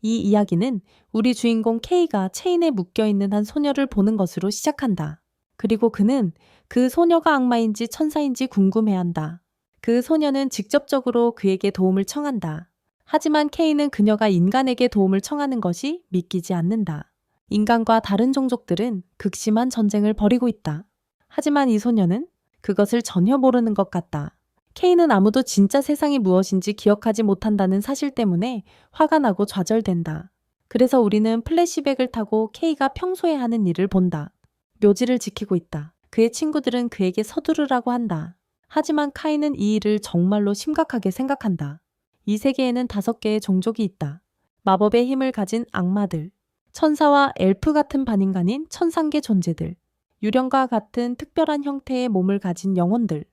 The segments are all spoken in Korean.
이 이야기는 우리 주인공 K가 체인에 묶여있는 한 소녀를 보는 것으로 시작한다. 그리고 그는 그 소녀가 악마인지 천사인지 궁금해한다. 그 소녀는 직접적으로 그에게 도움을 청한다. 하지만 K는 그녀가 인간에게 도움을 청하는 것이 믿기지 않는다. 인간과 다른 종족들은 극심한 전쟁을 벌이고 있다. 하지만 이 소녀는 그것을 전혀 모르는 것 같다. K는 아무도 진짜 세상이 무엇인지 기억하지 못한다는 사실 때문에 화가 나고 좌절된다. 그래서 우리는 플래시백을 타고 K가 평소에 하는 일을 본다. 묘지를 지키고 있다. 그의 친구들은 그에게 서두르라고 한다. 하지만 카이는 이 일을 정말로 심각하게 생각한다. 이 세계에는 5개의 종족이 있다. 마법의 힘을 가진 악마들, 천사와 엘프 같은 반인간인 천상계 존재들, 유령과 같은 특별한 형태의 몸을 가진 영혼들,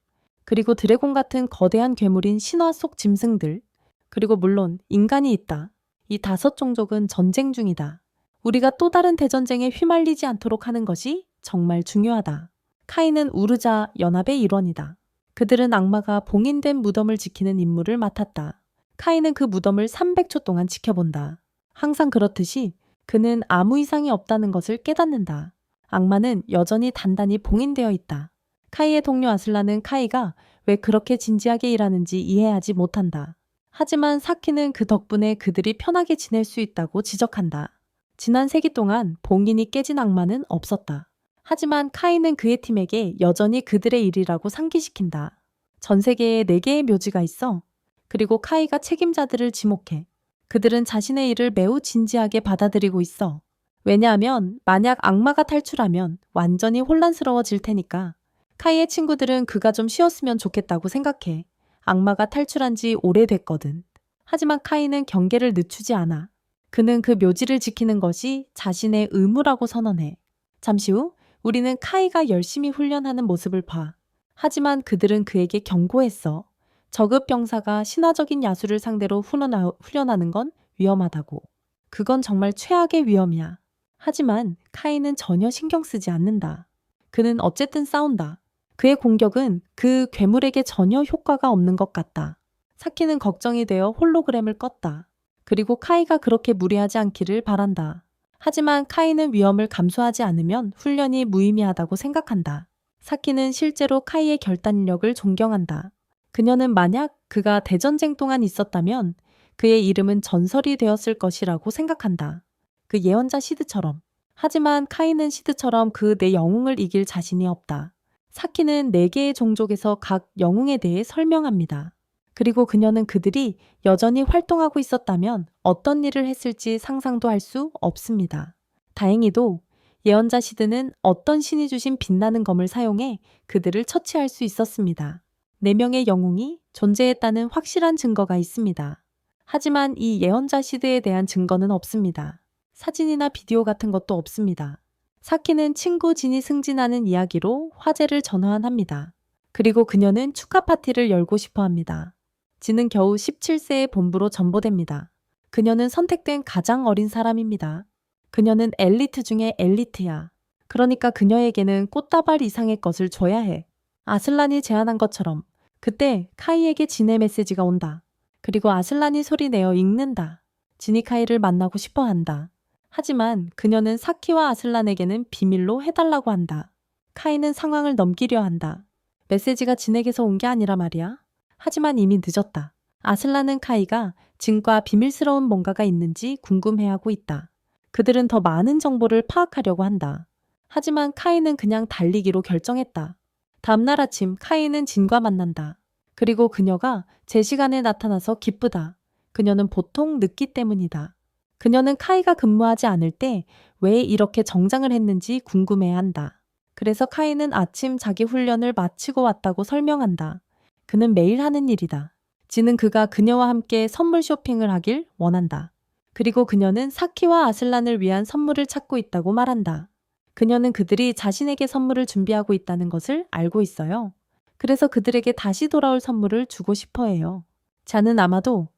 그리고 드래곤 같은 거대한 괴물인 신화 속 짐승들, 그리고 물론 인간이 있다. 이 5종족은 전쟁 중이다. 우리가 또 다른 대전쟁에 휘말리지 않도록 하는 것이 정말 중요하다. 카이는 우르자 연합의 일원이다. 그들은 악마가 봉인된 무덤을 지키는 임무를 맡았다. 카이는 그 무덤을 300초 동안 지켜본다. 항상 그렇듯이 그는 아무 이상이 없다는 것을 깨닫는다. 악마는 여전히 단단히 봉인되어 있다. 카이의 동료 아슬라는 카이가 왜 그렇게 진지하게 일하는지 이해하지 못한다. 하지만 사키는 그 덕분에 그들이 편하게 지낼 수 있다고 지적한다. 지난 세기 동안 봉인이 깨진 악마는 없었다. 하지만 카이는 그의 팀에게 여전히 그들의 일이라고 상기시킨다. 전 세계에 4개의 묘지가 있어. 그리고 카이가 책임자들을 지목해. 그들은 자신의 일을 매우 진지하게 받아들이고 있어. 왜냐하면 만약 악마가 탈출하면 완전히 혼란스러워질 테니까. 카이의 친구들은 그가 좀 쉬었으면 좋겠다고 생각해. 악마가 탈출한 지 오래됐거든. 하지만 카이는 경계를 늦추지 않아. 그는 그 묘지를 지키는 것이 자신의 의무라고 선언해. 잠시 후 우리는 카이가 열심히 훈련하는 모습을 봐. 하지만 그들은 그에게 경고했어. 저급 병사가 신화적인 야수를 상대로 훈련하는 건 위험하다고. 그건 정말 최악의 위험이야. 하지만 카이는 전혀 신경 쓰지 않는다. 그는 어쨌든 싸운다. 그의 공격은 그 괴물에게 전혀 효과가 없는 것 같다. 사키는 걱정이 되어 홀로그램을 껐다. 그리고 카이가 그렇게 무리하지 않기를 바란다. 하지만 카이는 위험을 감수하지 않으면 훈련이 무의미하다고 생각한다. 사키는 실제로 카이의 결단력을 존경한다. 그녀는 만약 그가 대전쟁 동안 있었다면 그의 이름은 전설이 되었을 것이라고 생각한다. 그 예언자 시드처럼. 하지만 카이는 시드처럼 그 내 영웅을 이길 자신이 없다. 사키는 4개의 종족에서 각 영웅에 대해 설명합니다. 그리고 그녀는 그들이 여전히 활동하고 있었다면 어떤 일을 했을지 상상도 할 수 없습니다. 다행히도 예언자 시드는 어떤 신이 주신 빛나는 검을 사용해 그들을 처치할 수 있었습니다. 4명의 영웅이 존재했다는 확실한 증거가 있습니다. 하지만 이 예언자 시드에 대한 증거는 없습니다. 사진이나 비디오 같은 것도 없습니다. 사키는 친구 진이 승진하는 이야기로 화제를 전환합니다. 그리고 그녀는 축하 파티를 열고 싶어 합니다. 진은 겨우 17세의 본부로 전보됩니다. 그녀는 선택된 가장 어린 사람입니다. 그녀는 엘리트 중에 엘리트야. 그러니까 그녀에게는 꽃다발 이상의 것을 줘야 해. 아슬란이 제안한 것처럼 그때 카이에게 진의 메시지가 온다. 그리고 아슬란이 소리내어 읽는다. 진이 카이를 만나고 싶어 한다. 하지만 그녀는 사키와 아슬란에게는 비밀로 해달라고 한다. 카이는 상황을 넘기려 한다. 메시지가 진에게서 온 게 아니라 말이야. 하지만 이미 늦었다. 아슬란은 카이가 진과 비밀스러운 뭔가가 있는지 궁금해하고 있다. 그들은 더 많은 정보를 파악하려고 한다. 하지만 카이는 그냥 달리기로 결정했다. 다음날 아침 카이는 진과 만난다. 그리고 그녀가 제 시간에 나타나서 기쁘다. 그녀는 보통 늦기 때문이다. 그녀는 카이가 근무하지 않을 때 왜 이렇게 정장을 했는지 궁금해한다. 그래서 카이는 아침 자기 훈련을 마치고 왔다고 설명한다. 그는 매일 하는 일이다. 진은 그가 그녀와 함께 선물 쇼핑을 하길 원한다. 그리고 그녀는 사키와 아슬란을 위한 선물을 찾고 있다고 말한다. 그녀는 그들이 자신에게 선물을 준비하고 있다는 것을 알고 있어요. 그래서 그들에게 다시 돌아올 선물을 주고 싶어 해요. 자는 아마도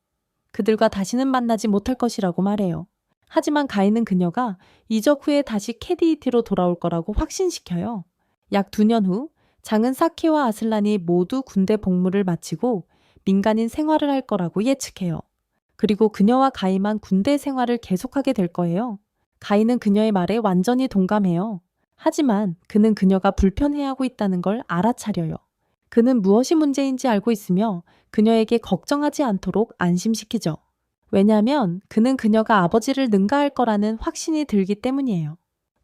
그들과 다시는 만나지 못할 것이라고 말해요. 하지만 가인은 그녀가 이적 후에 다시 캐디이티로 돌아올 거라고 확신시켜요. 약 2년 후 장은 사키와 아슬란이 모두 군대 복무를 마치고 민간인 생활을 할 거라고 예측해요. 그리고 그녀와 가이만 군대 생활을 계속하게 될 거예요. 가이는 그녀의 말에 완전히 동감해요. 하지만 그는 그녀가 불편해하고 있다는 걸 알아차려요. 그는 무엇이 문제인지 알고 있으며 그녀에게 걱정하지 않도록 안심시키죠. 왜냐하면 그는 그녀가 아버지를 능가할 거라는 확신이 들기 때문이에요.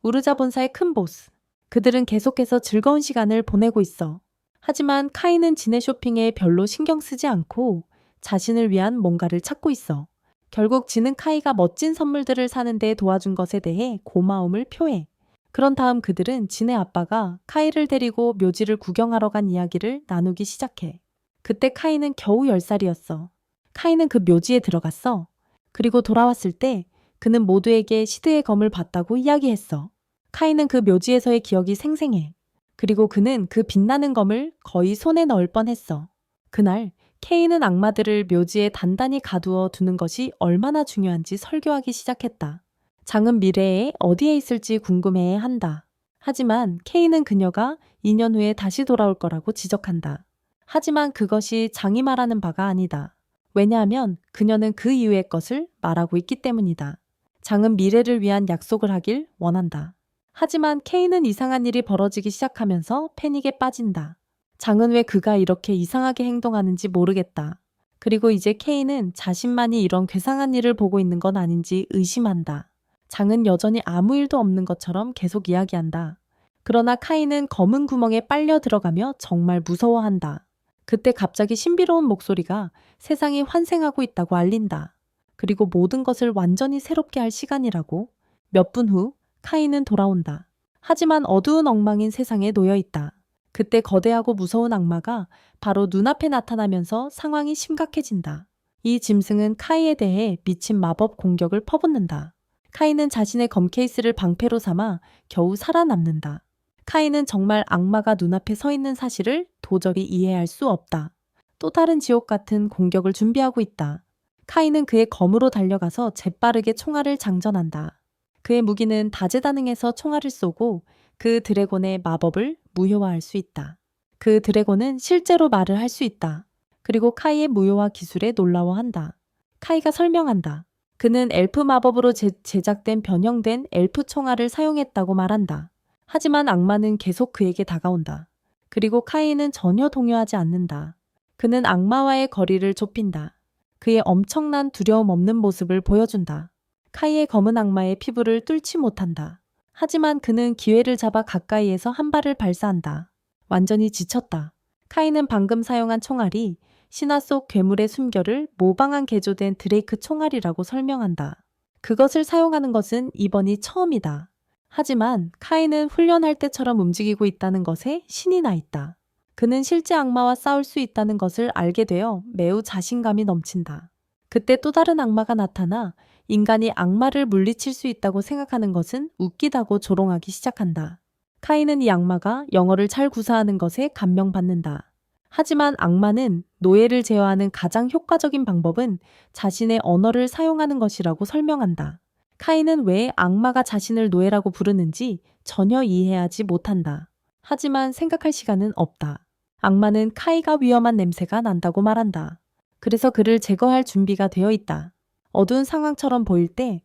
우르자 본사의 큰 보스. 그들은 계속해서 즐거운 시간을 보내고 있어. 하지만 카이는 지네 쇼핑에 별로 신경 쓰지 않고 자신을 위한 뭔가를 찾고 있어. 결국 지는 카이가 멋진 선물들을 사는 데 도와준 것에 대해 고마움을 표해. 그런 다음 그들은 진의 아빠가 카이를 데리고 묘지를 구경하러 간 이야기를 나누기 시작해. 그때 카이는 겨우 10살이었어. 카이는 그 묘지에 들어갔어. 그리고 돌아왔을 때 그는 모두에게 시드의 검을 봤다고 이야기했어. 카이는 그 묘지에서의 기억이 생생해. 그리고 그는 그 빛나는 검을 거의 손에 넣을 뻔했어. 그날 케이는 악마들을 묘지에 단단히 가두어 두는 것이 얼마나 중요한지 설교하기 시작했다. 장은 미래에 어디에 있을지 궁금해해 한다. 하지만 케이는 그녀가 2년 후에 다시 돌아올 거라고 지적한다. 하지만 그것이 장이 말하는 바가 아니다. 왜냐하면 그녀는 그 이후의 것을 말하고 있기 때문이다. 장은 미래를 위한 약속을 하길 원한다. 하지만 케이는 이상한 일이 벌어지기 시작하면서 패닉에 빠진다. 장은 왜 그가 이렇게 이상하게 행동하는지 모르겠다. 그리고 이제 케이는 자신만이 이런 괴상한 일을 보고 있는 건 아닌지 의심한다. 장은 여전히 아무 일도 없는 것처럼 계속 이야기한다. 그러나 카이는 검은 구멍에 빨려 들어가며 정말 무서워한다. 그때 갑자기 신비로운 목소리가 세상이 환생하고 있다고 알린다. 그리고 모든 것을 완전히 새롭게 할 시간이라고. 몇 분 후 카이는 돌아온다. 하지만 어두운 엉망인 세상에 놓여 있다. 그때 거대하고 무서운 악마가 바로 눈앞에 나타나면서 상황이 심각해진다. 이 짐승은 카이에 대해 미친 마법 공격을 퍼붓는다. 카이는 자신의 검 케이스를 방패로 삼아 겨우 살아남는다. 카이는 정말 악마가 눈앞에 서 있는 사실을 도저히 이해할 수 없다. 또 다른 지옥 같은 공격을 준비하고 있다. 카이는 그의 검으로 달려가서 재빠르게 총알을 장전한다. 그의 무기는 다재다능해서 총알을 쏘고 그 드래곤의 마법을 무효화할 수 있다. 그 드래곤은 실제로 말을 할 수 있다. 그리고 카이의 무효화 기술에 놀라워한다. 카이가 설명한다. 그는 엘프 마법으로 제작된 변형된 엘프 총알을 사용했다고 말한다. 하지만 악마는 계속 그에게 다가온다. 그리고 카이는 전혀 동요하지 않는다. 그는 악마와의 거리를 좁힌다. 그의 엄청난 두려움 없는 모습을 보여준다. 카이의 검은 악마의 피부를 뚫지 못한다. 하지만 그는 기회를 잡아 가까이에서 한 발을 발사한다. 완전히 지쳤다. 카이는 방금 사용한 총알이 신화 속 괴물의 숨결을 모방한 개조된 드레이크 총알이라고 설명한다. 그것을 사용하는 것은 이번이 처음이다. 하지만 카이는 훈련할 때처럼 움직이고 있다는 것에 신이 나 있다. 그는 실제 악마와 싸울 수 있다는 것을 알게 되어 매우 자신감이 넘친다. 그때 또 다른 악마가 나타나 인간이 악마를 물리칠 수 있다고 생각하는 것은 웃기다고 조롱하기 시작한다. 카이는 이 악마가 영어를 잘 구사하는 것에 감명받는다. 하지만 악마는 노예를 제어하는 가장 효과적인 방법은 자신의 언어를 사용하는 것이라고 설명한다. 카이는 왜 악마가 자신을 노예라고 부르는지 전혀 이해하지 못한다. 하지만 생각할 시간은 없다. 악마는 카이가 위험한 냄새가 난다고 말한다. 그래서 그를 제거할 준비가 되어 있다. 어두운 상황처럼 보일 때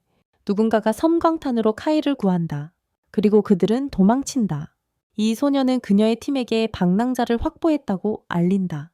누군가가 섬광탄으로 카이를 구한다. 그리고 그들은 도망친다. 이 소녀는 그녀의 팀에게 방랑자를 확보했다고 알린다.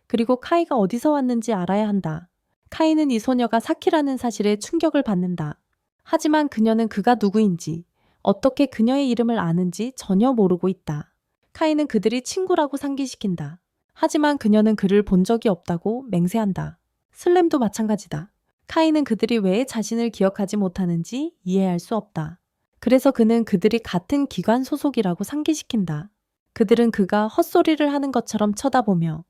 그리고 카이가 어디서 왔는지 알아야 한다. 카이는 이 소녀가 사키라는 사실에 충격을 받는다. 하지만 그녀는 그가 누구인지, 어떻게 그녀의 이름을 아는지 전혀 모르고 있다. 카이는 그들이 친구라고 상기시킨다. 하지만 그녀는 그를 본 적이 없다고 맹세한다. 슬램도 마찬가지다. 카이는 그들이 왜 자신을 기억하지 못하는지 이해할 수 없다. 그래서 그는 그들이 같은 기관 소속이라고 상기시킨다. 그들은 그가 헛소리를 하는 것처럼 쳐다보며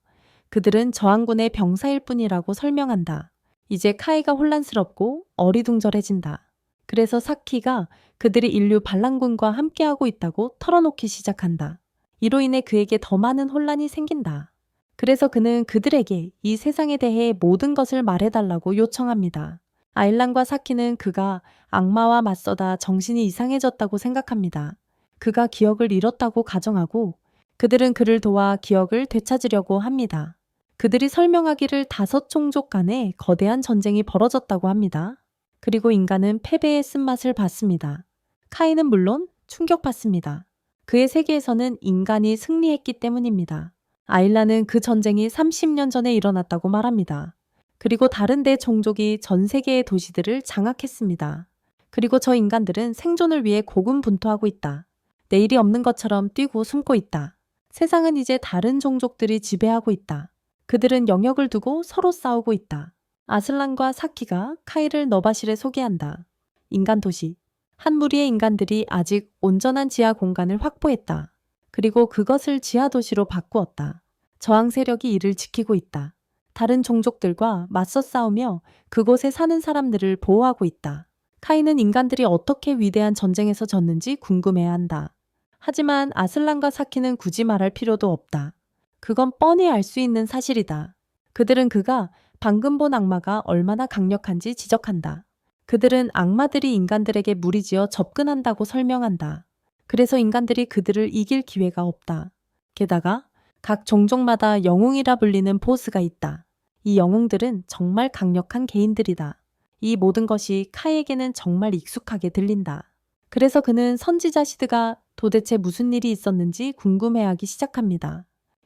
그들은 저항군의 병사일 뿐이라고 설명한다. 이제 카이가 혼란스럽고 어리둥절해진다. 그래서 사키가 그들이 인류 반란군과 함께하고 있다고 털어놓기 시작한다. 이로 인해 그에게 더 많은 혼란이 생긴다. 그래서 그는 그들에게 이 세상에 대해 모든 것을 말해달라고 요청합니다. 아일란과 사키는 그가 악마와 맞서다 정신이 이상해졌다고 생각합니다. 그가 기억을 잃었다고 가정하고 그들은 그를 도와 기억을 되찾으려고 합니다. 그들이 설명하기를 5종족 간에 거대한 전쟁이 벌어졌다고 합니다. 그리고 인간은 패배의 쓴맛을 봤습니다. 카인은 물론 충격받습니다. 그의 세계에서는 인간이 승리했기 때문입니다. 아일라는 그 전쟁이 30년 전에 일어났다고 말합니다. 그리고 다른 대 종족이 전 세계의 도시들을 장악했습니다. 그리고 저 인간들은 생존을 위해 고군분투하고 있다. 내일이 없는 것처럼 뛰고 숨고 있다. 세상은 이제 다른 종족들이 지배하고 있다. 그들은 영역을 두고 서로 싸우고 있다. 아슬란과 사키가 카이를 너바실에 소개한다. 인간 도시. 한 무리의 인간들이 아직 온전한 지하 공간을 확보했다. 그리고 그것을 지하 도시로 바꾸었다. 저항 세력이 이를 지키고 있다. 다른 종족들과 맞서 싸우며 그곳에 사는 사람들을 보호하고 있다. 카이는 인간들이 어떻게 위대한 전쟁에서 졌는지 궁금해한다. 하지만 아슬란과 사키는 굳이 말할 필요도 없다. 그건 뻔히 알 수 있는 사실이다. 그들은 그가 방금 본 악마가 얼마나 강력한지 지적한다. 그들은 악마들이 인간들에게 무리지어 접근한다고 설명한다. 그래서 인간들이 그들을 이길 기회가 없다. 게다가 각 종족마다 영웅이라 불리는 보스가 있다. 이 영웅들은 정말 강력한 개인들이다. 이 모든 것이 카이에게는 정말 익숙하게 들린다. 그래서 그는 선지자 시드가 도대체 무슨 일이 있었는지 궁금해하기 시작합니다.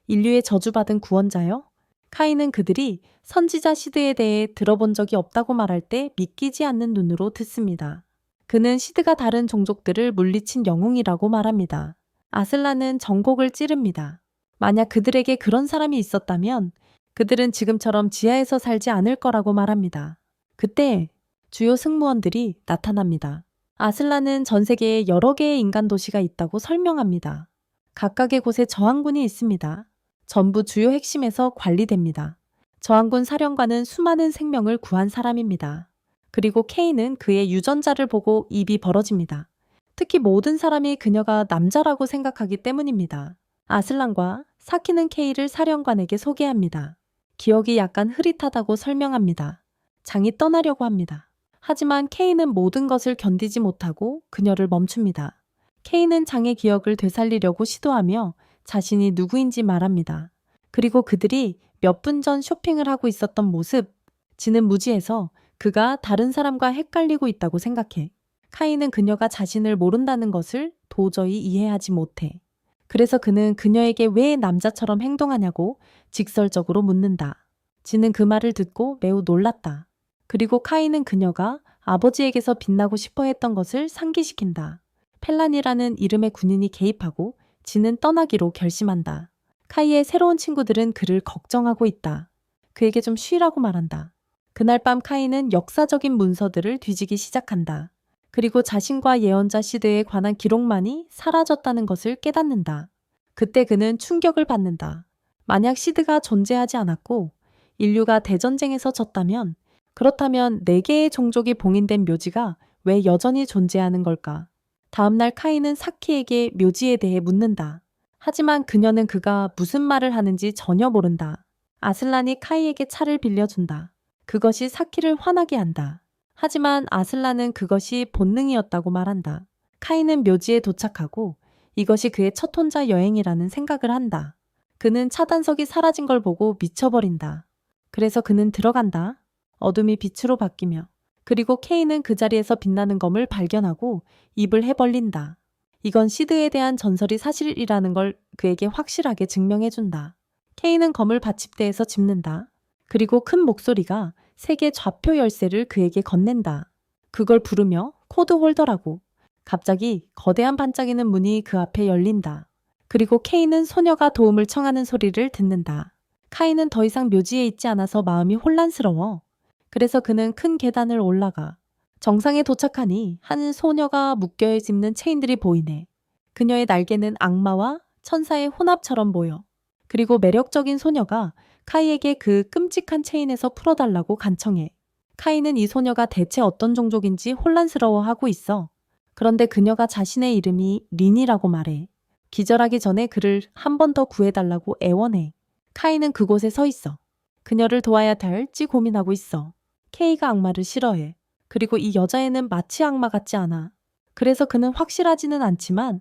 인류의 저주받은 구원자요? 카이는 그들이 선지자 시드에 대해 들어본 적이 없다고 말할 때 믿기지 않는 눈으로 듣습니다. 그는 시드가 다른 종족들을 물리친 영웅이라고 말합니다. 아슬란은 정곡을 찌릅니다. 만약 그들에게 그런 사람이 있었다면 그들은 지금처럼 지하에서 살지 않을 거라고 말합니다. 그때 주요 승무원들이 나타납니다. 아슬란은 전 세계에 여러 개의 인간 도시가 있다고 설명합니다. 각각의 곳에 저항군이 있습니다. 전부 주요 핵심에서 관리됩니다. 저항군 사령관은 수많은 생명을 구한 사람입니다. 그리고 케이는 그의 유전자를 보고 입이 벌어집니다. 특히 모든 사람이 그녀가 남자라고 생각하기 때문입니다. 아슬란과 사키는 케이를 사령관에게 소개합니다. 기억이 약간 흐릿하다고 설명합니다. 장이 떠나려고 합니다. 하지만 케이는 모든 것을 견디지 못하고 그녀를 멈춥니다. 케이는 장의 기억을 되살리려고 시도하며 자신이 누구인지 말합니다. 그리고 그들이 몇 분 전 쇼핑을 하고 있었던 모습, 지는 무지해서 그가 다른 사람과 헷갈리고 있다고 생각해. 카이는 그녀가 자신을 모른다는 것을 도저히 이해하지 못해. 그래서 그는 그녀에게 왜 남자처럼 행동하냐고 직설적으로 묻는다. 지는 그 말을 듣고 매우 놀랐다. 그리고 카이는 그녀가 아버지에게서 빛나고 싶어 했던 것을 상기시킨다. 펠란이라는 이름의 군인이 개입하고 지는 떠나기로 결심한다. 카이의 새로운 친구들은 그를 걱정하고 있다. 그에게 좀 쉬라고 말한다. 그날 밤 카이는 역사적인 문서들을 뒤지기 시작한다. 그리고 자신과 예언자 시드에 관한 기록만이 사라졌다는 것을 깨닫는다. 그때 그는 충격을 받는다. 만약 시드가 존재하지 않았고 인류가 대전쟁에서 졌다면 그렇다면 4개의 종족이 봉인된 묘지가 왜 여전히 존재하는 걸까? 다음날 카이는 사키에게 묘지에 대해 묻는다. 하지만 그녀는 그가 무슨 말을 하는지 전혀 모른다. 아슬란이 카이에게 차를 빌려준다. 그것이 사키를 화나게 한다. 하지만 아슬란은 그것이 본능이었다고 말한다. 카이는 묘지에 도착하고 이것이 그의 첫 혼자 여행이라는 생각을 한다. 그는 차단석이 사라진 걸 보고 미쳐버린다. 그래서 그는 들어간다. 어둠이 빛으로 바뀌며 그리고 케이는 그 자리에서 빛나는 검을 발견하고 입을 해벌린다. 이건 시드에 대한 전설이 사실이라는 걸 그에게 확실하게 증명해준다. 케이는 검을 받침대에서 짚는다. 그리고 큰 목소리가 세계 좌표 열쇠를 그에게 건넨다. 그걸 부르며 코드 홀더라고. 갑자기 거대한 반짝이는 문이 그 앞에 열린다. 그리고 케이는 소녀가 도움을 청하는 소리를 듣는다. 카이는 더 이상 묘지에 있지 않아서 마음이 혼란스러워. 그래서 그는 큰 계단을 올라가. 정상에 도착하니 한 소녀가 묶여있는 체인들이 보이네. 그녀의 날개는 악마와 천사의 혼합처럼 보여. 그리고 매력적인 소녀가 카이에게 그 끔찍한 체인에서 풀어달라고 간청해. 카이는 이 소녀가 대체 어떤 종족인지 혼란스러워하고 있어. 그런데 그녀가 자신의 이름이 린이라고 말해. 기절하기 전에 그를 한 번 더 구해달라고 애원해. 카이는 그곳에 서 있어. 그녀를 도와야 할지 고민하고 있어. 케이가 악마를 싫어해. 그리고 이 여자애는 마치 악마 같지 않아. 그래서 그는 확실하지는 않지만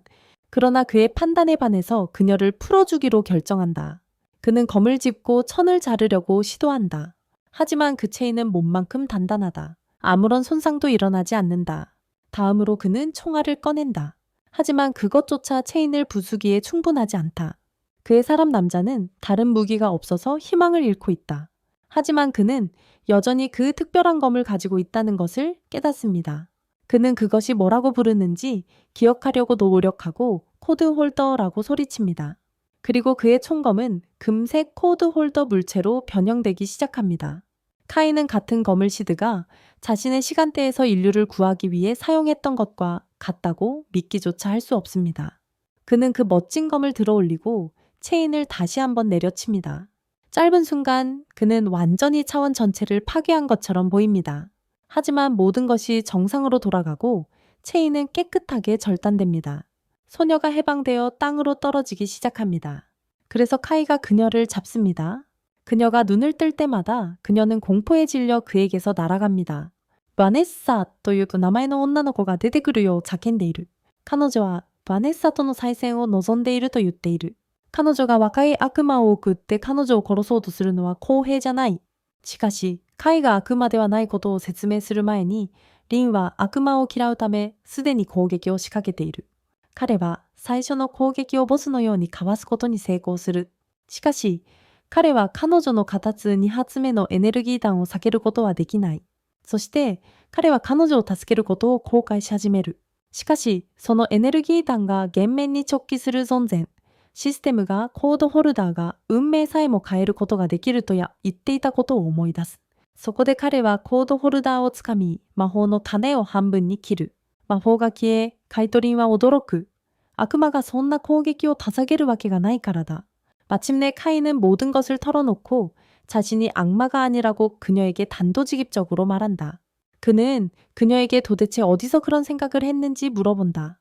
그러나 그의 판단에 반해서 그녀를 풀어주기로 결정한다. 그는 검을 짚고 천을 자르려고 시도한다. 하지만 그 체인은 몸만큼 단단하다. 아무런 손상도 일어나지 않는다. 다음으로 그는 총알을 꺼낸다. 하지만 그것조차 체인을 부수기에 충분하지 않다. 그의 사람 남자는 다른 무기가 없어서 희망을 잃고 있다. 하지만 그는 여전히 그 특별한 검을 가지고 있다는 것을 깨닫습니다. 그는 그것이 뭐라고 부르는지 기억하려고 노력하고 코드 홀더라고 소리칩니다. 그리고 그의 총검은 금색 코드 홀더 물체로 변형되기 시작합니다. 카이는 같은 검을 시드가 자신의 시간대에서 인류를 구하기 위해 사용했던 것과 같다고 믿기조차 할 수 없습니다. 그는 그 멋진 검을 들어 올리고 체인을 다시 한번 내려칩니다. 짧은 순간 그는 완전히 차원 전체를 파괴한 것처럼 보입니다. 하지만 모든 것이 정상으로 돌아가고 체인은 깨끗하게 절단됩니다. 소녀가 해방되어 땅으로 떨어지기 시작합니다. 그래서 카이가 그녀를 잡습니다. 그녀가 눈을 뜰 때마다 그녀는 공포에 질려 그에게서 날아갑니다. 바네사 という名前の女の子が出てくるよう叫んでいる。彼女はバネッサとの再戦を望んでいると言っている。彼女が若い悪魔を送って彼女を殺そうとするのは公平じゃない。しかし、カイが悪魔ではないことを説明する前に、リンは悪魔を嫌うため、すでに攻撃を仕掛けている。彼は最初の攻撃をボスのようにかわすことに成功する。しかし、彼は彼女の片つ2発目のエネルギー弾を避けることはできない。そして、彼は彼女を助けることを後悔し始める。しかし、そのエネルギー弾が顔面に直帰する存前、システムがコードホルダーが運命さえも変えることができると言っていたことを思い出す。そこで彼はコードホルダーをつかみ、魔法の種を半分に切る。魔法が消え、カイトリンは驚く。悪魔がそんな攻撃を捧げるわけがないからだ。마침내 카이는 모든 것을 털어놓고 자신이 악마가 아니라고 그녀에게 단도직입적으로 말한다. 그는 그녀에게 도대체 어디서 그런 생각을 했는지 물어본다.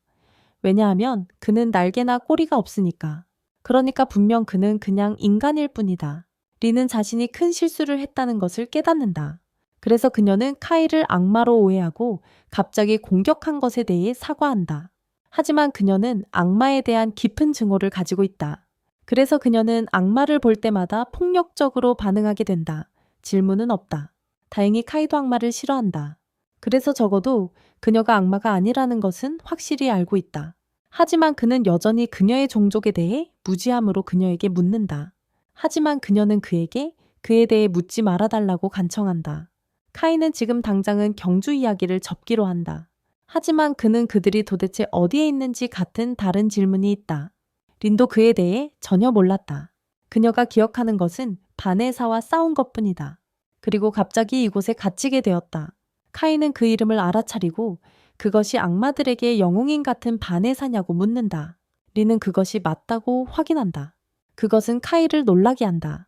왜냐하면 그는 날개나 꼬리가 없으니까. 그러니까 분명 그는 그냥 인간일 뿐이다. 리는 자신이 큰 실수를 했다는 것을 깨닫는다. 그래서 그녀는 카이를 악마로 오해하고 갑자기 공격한 것에 대해 사과한다. 하지만 그녀는 악마에 대한 깊은 증오를 가지고 있다. 그래서 그녀는 악마를 볼 때마다 폭력적으로 반응하게 된다. 질문은 없다. 다행히 카이도 악마를 싫어한다. 그래서 적어도 그녀가 악마가 아니라는 것은 확실히 알고 있다. 하지만 그는 여전히 그녀의 종족에 대해 무지함으로 그녀에게 묻는다. 하지만 그녀는 그에게 그에 대해 묻지 말아달라고 간청한다. 카이는 지금 당장은 경주 이야기를 접기로 한다. 하지만 그는 그들이 도대체 어디에 있는지 같은 다른 질문이 있다. 린도 그에 대해 전혀 몰랐다. 그녀가 기억하는 것은 바네사와 싸운 것뿐이다. 그리고 갑자기 이곳에 갇히게 되었다. 카이는 그 이름을 알아차리고 그것이 악마들에게 영웅인 같은 바네사냐고 묻는다. 린은 그것이 맞다고 확인한다. 그것은 카이를 놀라게 한다.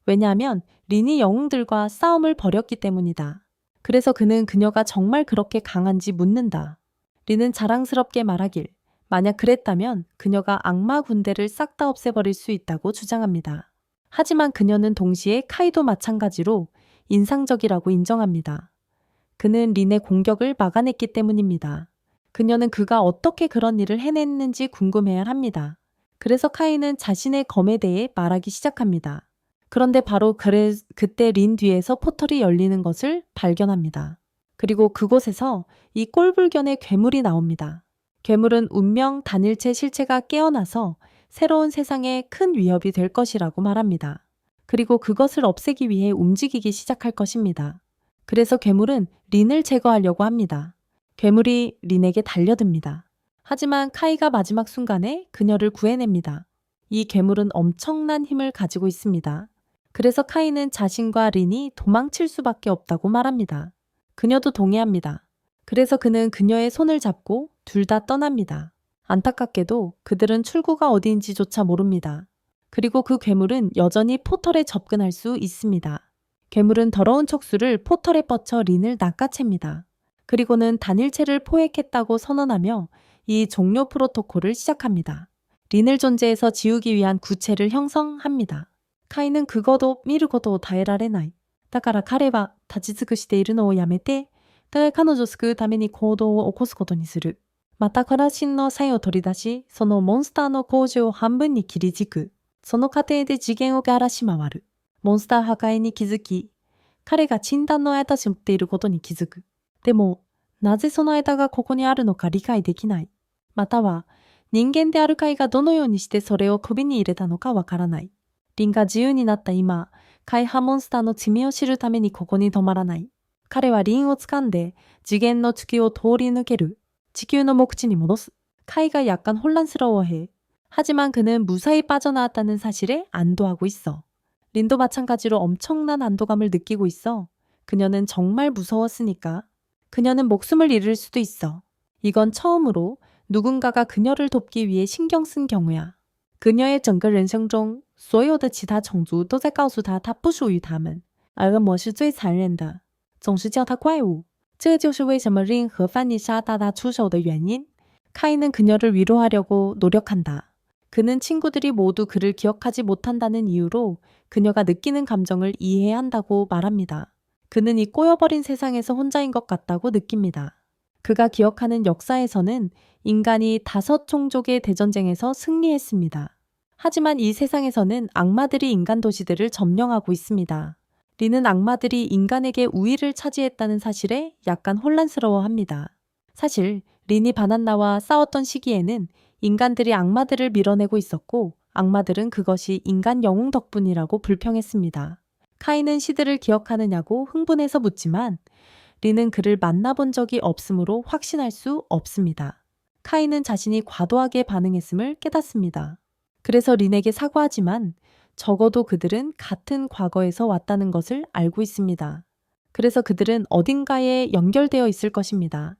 왜냐하면 린이 영웅들과 싸움을 벌였기 때문이다. 그래서 그는 그녀가 정말 그렇게 강한지 묻는다. 린은 자랑스럽게 말하길 만약 그랬다면 그녀가 악마 군대를 싹 다 없애버릴 수 있다고 주장합니다. 하지만 그녀는 동시에 카이도 마찬가지로 인상적이라고 인정합니다. 그는 린의 공격을 막아냈기 때문입니다. 그녀는 그가 어떻게 그런 일을 해냈는지 궁금해야 합니다. 그래서 카이는 자신의 검에 대해 말하기 시작합니다. 그런데 바로 그때 린 뒤에서 포털이 열리는 것을 발견합니다. 그리고 그곳에서 이 꼴불견의 괴물이 나옵니다. 괴물은 운명 단일체 실체가 깨어나서 새로운 세상에 큰 위협이 될 것이라고 말합니다. 그리고 그것을 없애기 위해 움직이기 시작할 것입니다. 그래서 괴물은 린을 제거하려고 합니다. 괴물이 린에게 달려듭니다. 하지만 카이가 마지막 순간에 그녀를 구해냅니다. 이 괴물은 엄청난 힘을 가지고 있습니다. 그래서 카이는 자신과 린이 도망칠 수밖에 없다고 말합니다. 그녀도 동의합니다. 그래서 그는 그녀의 손을 잡고 둘 다 떠납니다. 안타깝게도 그들은 출구가 어디인지조차 모릅니다. 그리고 그 괴물은 여전히 포털에 접근할 수 있습니다. 괴물은 더러운 촉수를 포털에 뻗쳐 린을 낚아챕니다. 그리고는 단일체를 포획했다고 선언하며 이 종료 프로토콜을 시작합니다. 린을 존재에서 지우기 위한 구체를 형성합니다. 카이는 그거도 미루고도 다에라레나이. だから彼は立ち尽くしているのをやめて、彼女を救うために行動を起こすことにする。またから真のサインを取り出し、そのモンスターの工事を半分に切り軸。その過程で次元を荒らし回る。モンスター破壊に気づき、彼が禁断の間し持っていることに気づく。でも、なぜその間がここにあるのか理解できない。または、人間である貝がどのようにしてそれを首に入れたのかわからない。リンが自由になった今、貝派モンスターの罪を知るためにここに止まらない。彼はリンを掴んで次元の地球を通り抜ける. 지구의 목지니戻す. 카이가 약간 혼란스러워해. 하지만 그는 무사히 빠져나왔다는 사실에 안도하고 있어. 린도 마찬가지로 엄청난 안도감을 느끼고 있어. 그녀는 정말 무서웠으니까. 그녀는 목숨을 잃을 수도 있어. 이건 처음으로 누군가가 그녀를 돕기 위해 신경 쓴 경우야. 그녀의 整个人生中所有的其他种族都在告诉她不属于他们，而恶魔是最残忍的，总是叫她怪物。这就是为什么 린和范妮莎大打出手的原因。 카이는 그녀를 위로하려고 노력한다. 그는 친구들이 모두 그를 기억하지 못한다는 이유로 그녀가 느끼는 감정을 이해해야 한다고 말합니다. 그는 이 꼬여버린 세상에서 혼자인 것 같다고 느낍니다. 그가 기억하는 역사에서는 인간이 5종족의 대전쟁에서 승리했습니다. 하지만 이 세상에서는 악마들이 인간 도시들을 점령하고 있습니다. 린은 악마들이 인간에게 우위를 차지했다는 사실에 약간 혼란스러워합니다. 사실 린이 바난나와 싸웠던 시기에는 인간들이 악마들을 밀어내고 있었고 악마들은 그것이 인간 영웅 덕분이라고 불평했습니다. 카이는 시드를 기억하느냐고 흥분해서 묻지만 린은 그를 만나본 적이 없으므로 확신할 수 없습니다. 카이는 자신이 과도하게 반응했음을 깨닫습니다. 그래서 린에게 사과하지만 적어도 그들은 같은 과거에서 왔다는 것을 알고 있습니다. 그래서 그들은 어딘가에 연결되어 있을 것입니다.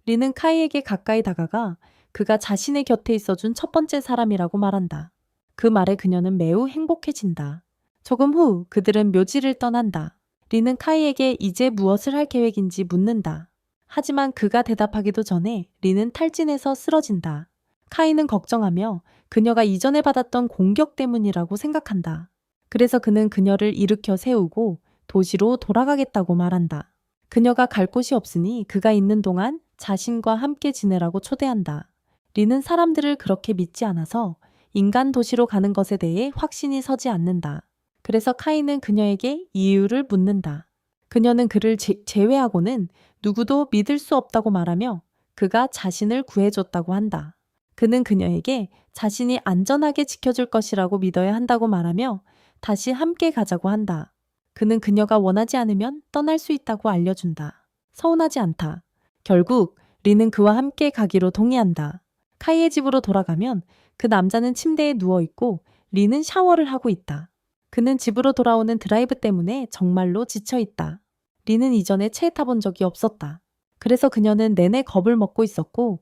린은 카이에게 가까이 다가가 그가 자신의 곁에 있어준 첫 번째 사람이라고 말한다. 그 말에 그녀는 매우 행복해진다. 조금 후 그들은 묘지를 떠난다. 린은 카이에게 이제 무엇을 할 계획인지 묻는다. 하지만 그가 대답하기도 전에 린은 탈진해서 쓰러진다. 카이는 걱정하며 그녀가 이전에 받았던 공격 때문이라고 생각한다. 그래서 그는 그녀를 일으켜 세우고 도시로 돌아가겠다고 말한다. 그녀가 갈 곳이 없으니 그가 있는 동안 자신과 함께 지내라고 초대한다. 린은 사람들을 그렇게 믿지 않아서 인간 도시로 가는 것에 대해 확신이 서지 않는다. 그래서 카이는 그녀에게 이유를 묻는다. 그녀는 그를 제외하고는 누구도 믿을 수 없다고 말하며 그가 자신을 구해줬다고 한다. 그는 그녀에게 자신이 안전하게 지켜줄 것이라고 믿어야 한다고 말하며 다시 함께 가자고 한다. 그는 그녀가 원하지 않으면 떠날 수 있다고 알려준다. 서운하지 않다. 결국 린은 그와 함께 가기로 동의한다. 카이의 집으로 돌아가면 그 남자는 침대에 누워있고 린은 샤워를 하고 있다. 그는 집으로 돌아오는 드라이브 때문에 정말로 지쳐있다. 린은 이전에 차에 타본 적이 없었다. 그래서 그녀는 내내 겁을 먹고 있었고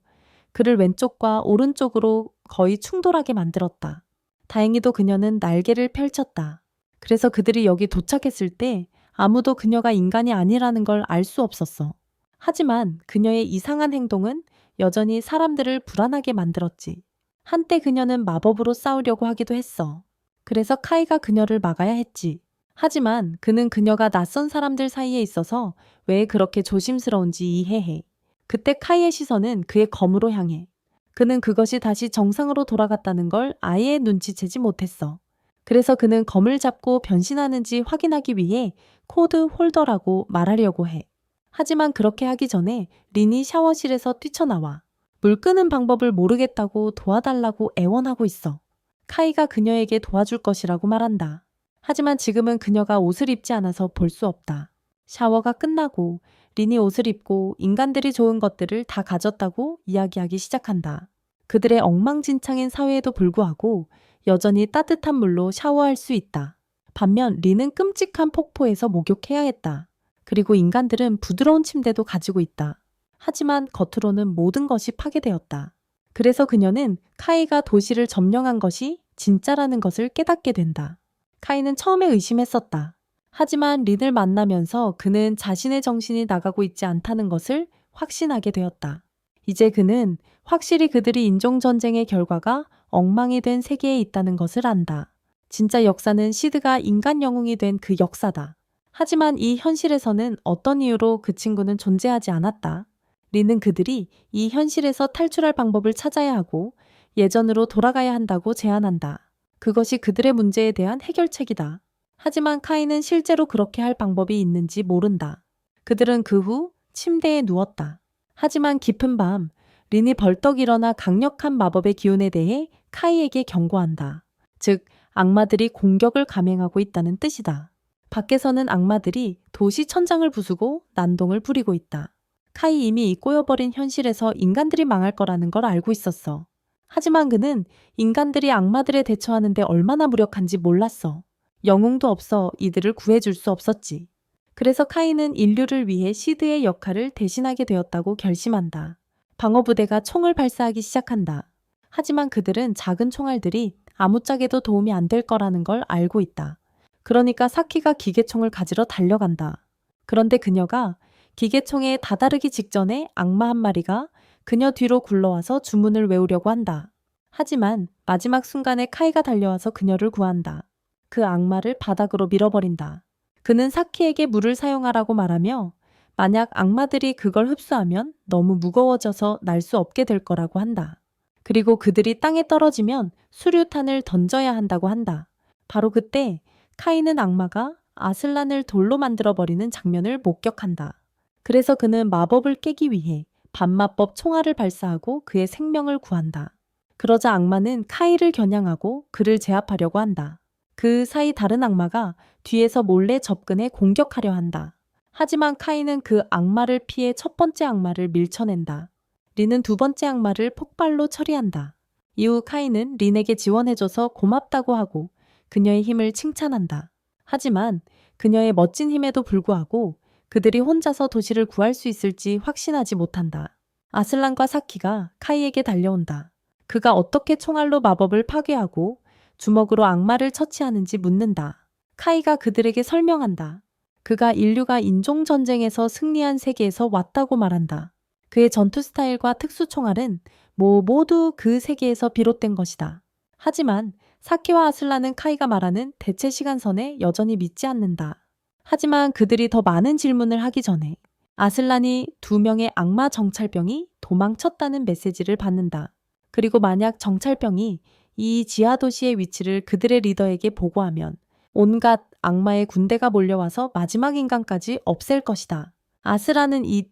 그를 왼쪽과 오른쪽으로 거의 충돌하게 만들었다. 다행히도 그녀는 날개를 펼쳤다. 그래서 그들이 여기 도착했을 때 아무도 그녀가 인간이 아니라는 걸 알 수 없었어. 하지만 그녀의 이상한 행동은 여전히 사람들을 불안하게 만들었지. 한때 그녀는 마법으로 싸우려고 하기도 했어. 그래서 카이가 그녀를 막아야 했지. 하지만 그는 그녀가 낯선 사람들 사이에 있어서 왜 그렇게 조심스러운지 이해해. 그때 카이의 시선은 그의 검으로 향해. 그는 그것이 다시 정상으로 돌아갔다는 걸 아예 눈치채지 못했어. 그래서 그는 검을 잡고 변신하는지 확인하기 위해 코드 홀더라고 말하려고 해. 하지만 그렇게 하기 전에 린이 샤워실에서 뛰쳐나와. 물 끄는 방법을 모르겠다고 도와달라고 애원하고 있어. 카이가 그녀에게 도와줄 것이라고 말한다. 하지만 지금은 그녀가 옷을 입지 않아서 볼 수 없다. 샤워가 끝나고 린이 옷을 입고 인간들이 좋은 것들을 다 가졌다고 이야기하기 시작한다. 그들의 엉망진창인 사회에도 불구하고 여전히 따뜻한 물로 샤워할 수 있다. 반면 린은 끔찍한 폭포에서 목욕해야 했다. 그리고 인간들은 부드러운 침대도 가지고 있다. 하지만 겉으로는 모든 것이 파괴되었다. 그래서 그녀는 카이가 도시를 점령한 것이 진짜라는 것을 깨닫게 된다. 카이는 처음에 의심했었다. 하지만 린을 만나면서 그는 자신의 정신이 나가고 있지 않다는 것을 확신하게 되었다. 이제 그는 확실히 그들이 인종전쟁의 결과가 엉망이 된 세계에 있다는 것을 안다. 진짜 역사는 시드가 인간 영웅이 된 그 역사다. 하지만 이 현실에서는 어떤 이유로 그 친구는 존재하지 않았다. 린은 그들이 이 현실에서 탈출할 방법을 찾아야 하고 예전으로 돌아가야 한다고 제안한다. 그것이 그들의 문제에 대한 해결책이다. 하지만 카이는 실제로 그렇게 할 방법이 있는지 모른다. 그들은 그 후 침대에 누웠다. 하지만 깊은 밤, 린이 벌떡 일어나 강력한 마법의 기운에 대해 카이에게 경고한다. 즉, 악마들이 공격을 감행하고 있다는 뜻이다. 밖에서는 악마들이 도시 천장을 부수고 난동을 부리고 있다. 카이 이미 이 꼬여버린 현실에서 인간들이 망할 거라는 걸 알고 있었어. 하지만 그는 인간들이 악마들에 대처하는데 얼마나 무력한지 몰랐어. 영웅도 없어 이들을 구해줄 수 없었지. 그래서 카이는 인류를 위해 시드의 역할을 대신하게 되었다고 결심한다. 방어부대가 총을 발사하기 시작한다. 하지만 그들은 작은 총알들이 아무짝에도 도움이 안 될 거라는 걸 알고 있다. 그러니까 사키가 기계총을 가지러 달려간다. 그런데 그녀가 기계총에 다다르기 직전에 악마 한 마리가 그녀 뒤로 굴러와서 주문을 외우려고 한다. 하지만 마지막 순간에 카이가 달려와서 그녀를 구한다. 그 악마를 바닥으로 밀어버린다. 그는 사키에게 물을 사용하라고 말하며 만약 악마들이 그걸 흡수하면 너무 무거워져서 날 수 없게 될 거라고 한다. 그리고 그들이 땅에 떨어지면 수류탄을 던져야 한다고 한다. 바로 그때 카이는 악마가 아슬란을 돌로 만들어버리는 장면을 목격한다. 그래서 그는 마법을 깨기 위해 반마법 총알을 발사하고 그의 생명을 구한다. 그러자 악마는 카이를 겨냥하고 그를 제압하려고 한다. 그 사이 다른 악마가 뒤에서 몰래 접근해 공격하려 한다. 하지만 카이는 그 악마를 피해 첫 번째 악마를 밀쳐낸다. 린은 두 번째 악마를 폭발로 처리한다. 이후 카이는 린에게 지원해줘서 고맙다고 하고 그녀의 힘을 칭찬한다. 하지만 그녀의 멋진 힘에도 불구하고 그들이 혼자서 도시를 구할 수 있을지 확신하지 못한다. 아슬란과 사키가 카이에게 달려온다. 그가 어떻게 총알로 마법을 파괴하고 주먹으로 악마를 처치하는지 묻는다. 카이가 그들에게 설명한다. 그가 인류가 인종전쟁에서 승리한 세계에서 왔다고 말한다. 그의 전투 스타일과 특수 총알은 모두 그 세계에서 비롯된 것이다. 하지만 사키와 아슬란은 카이가 말하는 대체 시간선에 여전히 믿지 않는다. 하지만 그들이 더 많은 질문을 하기 전에 아슬란이 2명의 악마 정찰병이 도망쳤다는 메시지를 받는다. 그리고 만약 정찰병이 이 지하도시의 위치를 그들의 리더에게 보고하면 온갖 악마의 군대가 몰려와서 마지막 인간까지 없앨 것이다. 아슬란은 이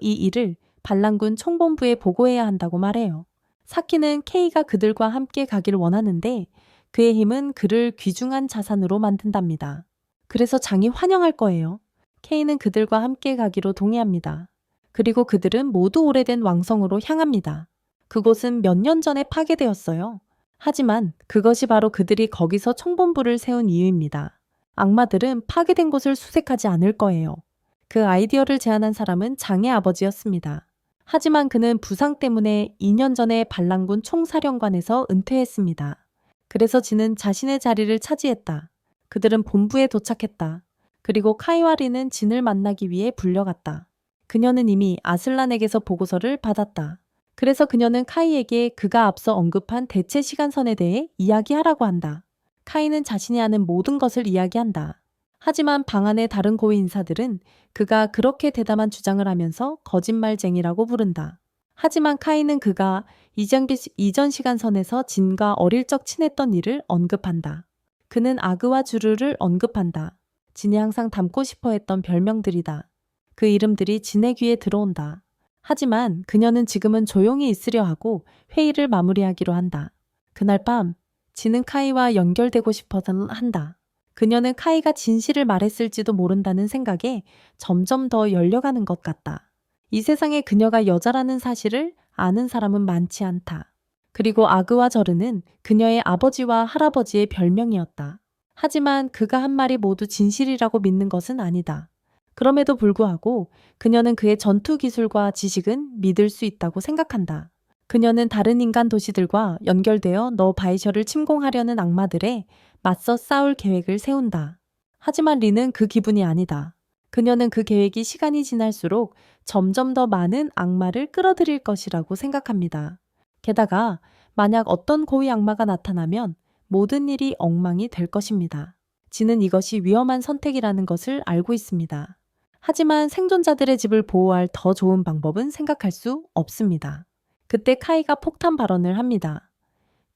일을 반란군 총본부에 보고해야 한다고 말해요. 사키는 케이가 그들과 함께 가길 원하는데 그의 힘은 그를 귀중한 자산으로 만든답니다. 그래서 장이 환영할 거예요. 케이는 그들과 함께 가기로 동의합니다. 그리고 그들은 모두 오래된 왕성으로 향합니다. 그곳은 몇 년 전에 파괴되었어요. 하지만 그것이 바로 그들이 거기서 총본부를 세운 이유입니다. 악마들은 파괴된 곳을 수색하지 않을 거예요. 그 아이디어를 제안한 사람은 장의 아버지였습니다. 하지만 그는 부상 때문에 2년 전에 반란군 총사령관에서 은퇴했습니다. 그래서 지는 자신의 자리를 차지했다. 그들은 본부에 도착했다. 그리고 카이와 린은 진을 만나기 위해 불려갔다. 그녀는 이미 아슬란에게서 보고서를 받았다. 그래서 그녀는 카이에게 그가 앞서 언급한 대체 시간선에 대해 이야기하라고 한다. 카이는 자신이 아는 모든 것을 이야기한다. 하지만 방 안의 다른 고위 인사들은 그가 그렇게 대담한 주장을 하면서 거짓말쟁이라고 부른다. 하지만 카이는 그가 이전 시간선에서 진과 어릴 적 친했던 일을 언급한다. 그는 아그와 주르를 언급한다. 진이 항상 닮고 싶어 했던 별명들이다. 그 이름들이 진의 귀에 들어온다. 하지만 그녀는 지금은 조용히 있으려 하고 회의를 마무리하기로 한다. 그날 밤 진은 카이와 연결되고 싶어서 한다. 그녀는 카이가 진실을 말했을지도 모른다는 생각에 점점 더 열려가는 것 같다. 이 세상에 그녀가 여자라는 사실을 아는 사람은 많지 않다. 그리고 아그와 저르는 그녀의 아버지와 할아버지의 별명이었다. 하지만 그가 한 말이 모두 진실이라고 믿는 것은 아니다. 그럼에도 불구하고 그녀는 그의 전투 기술과 지식은 믿을 수 있다고 생각한다. 그녀는 다른 인간 도시들과 연결되어 너바이셔를 침공하려는 악마들에 맞서 싸울 계획을 세운다. 하지만 리는 그 기분이 아니다. 그녀는 그 계획이 시간이 지날수록 점점 더 많은 악마를 끌어들일 것이라고 생각합니다. 게다가 만약 어떤 고위 악마가 나타나면 모든 일이 엉망이 될 것입니다. 지는 이것이 위험한 선택이라는 것을 알고 있습니다. 하지만 생존자들의 집을 보호할 더 좋은 방법은 생각할 수 없습니다. 그때 카이가 폭탄 발언을 합니다.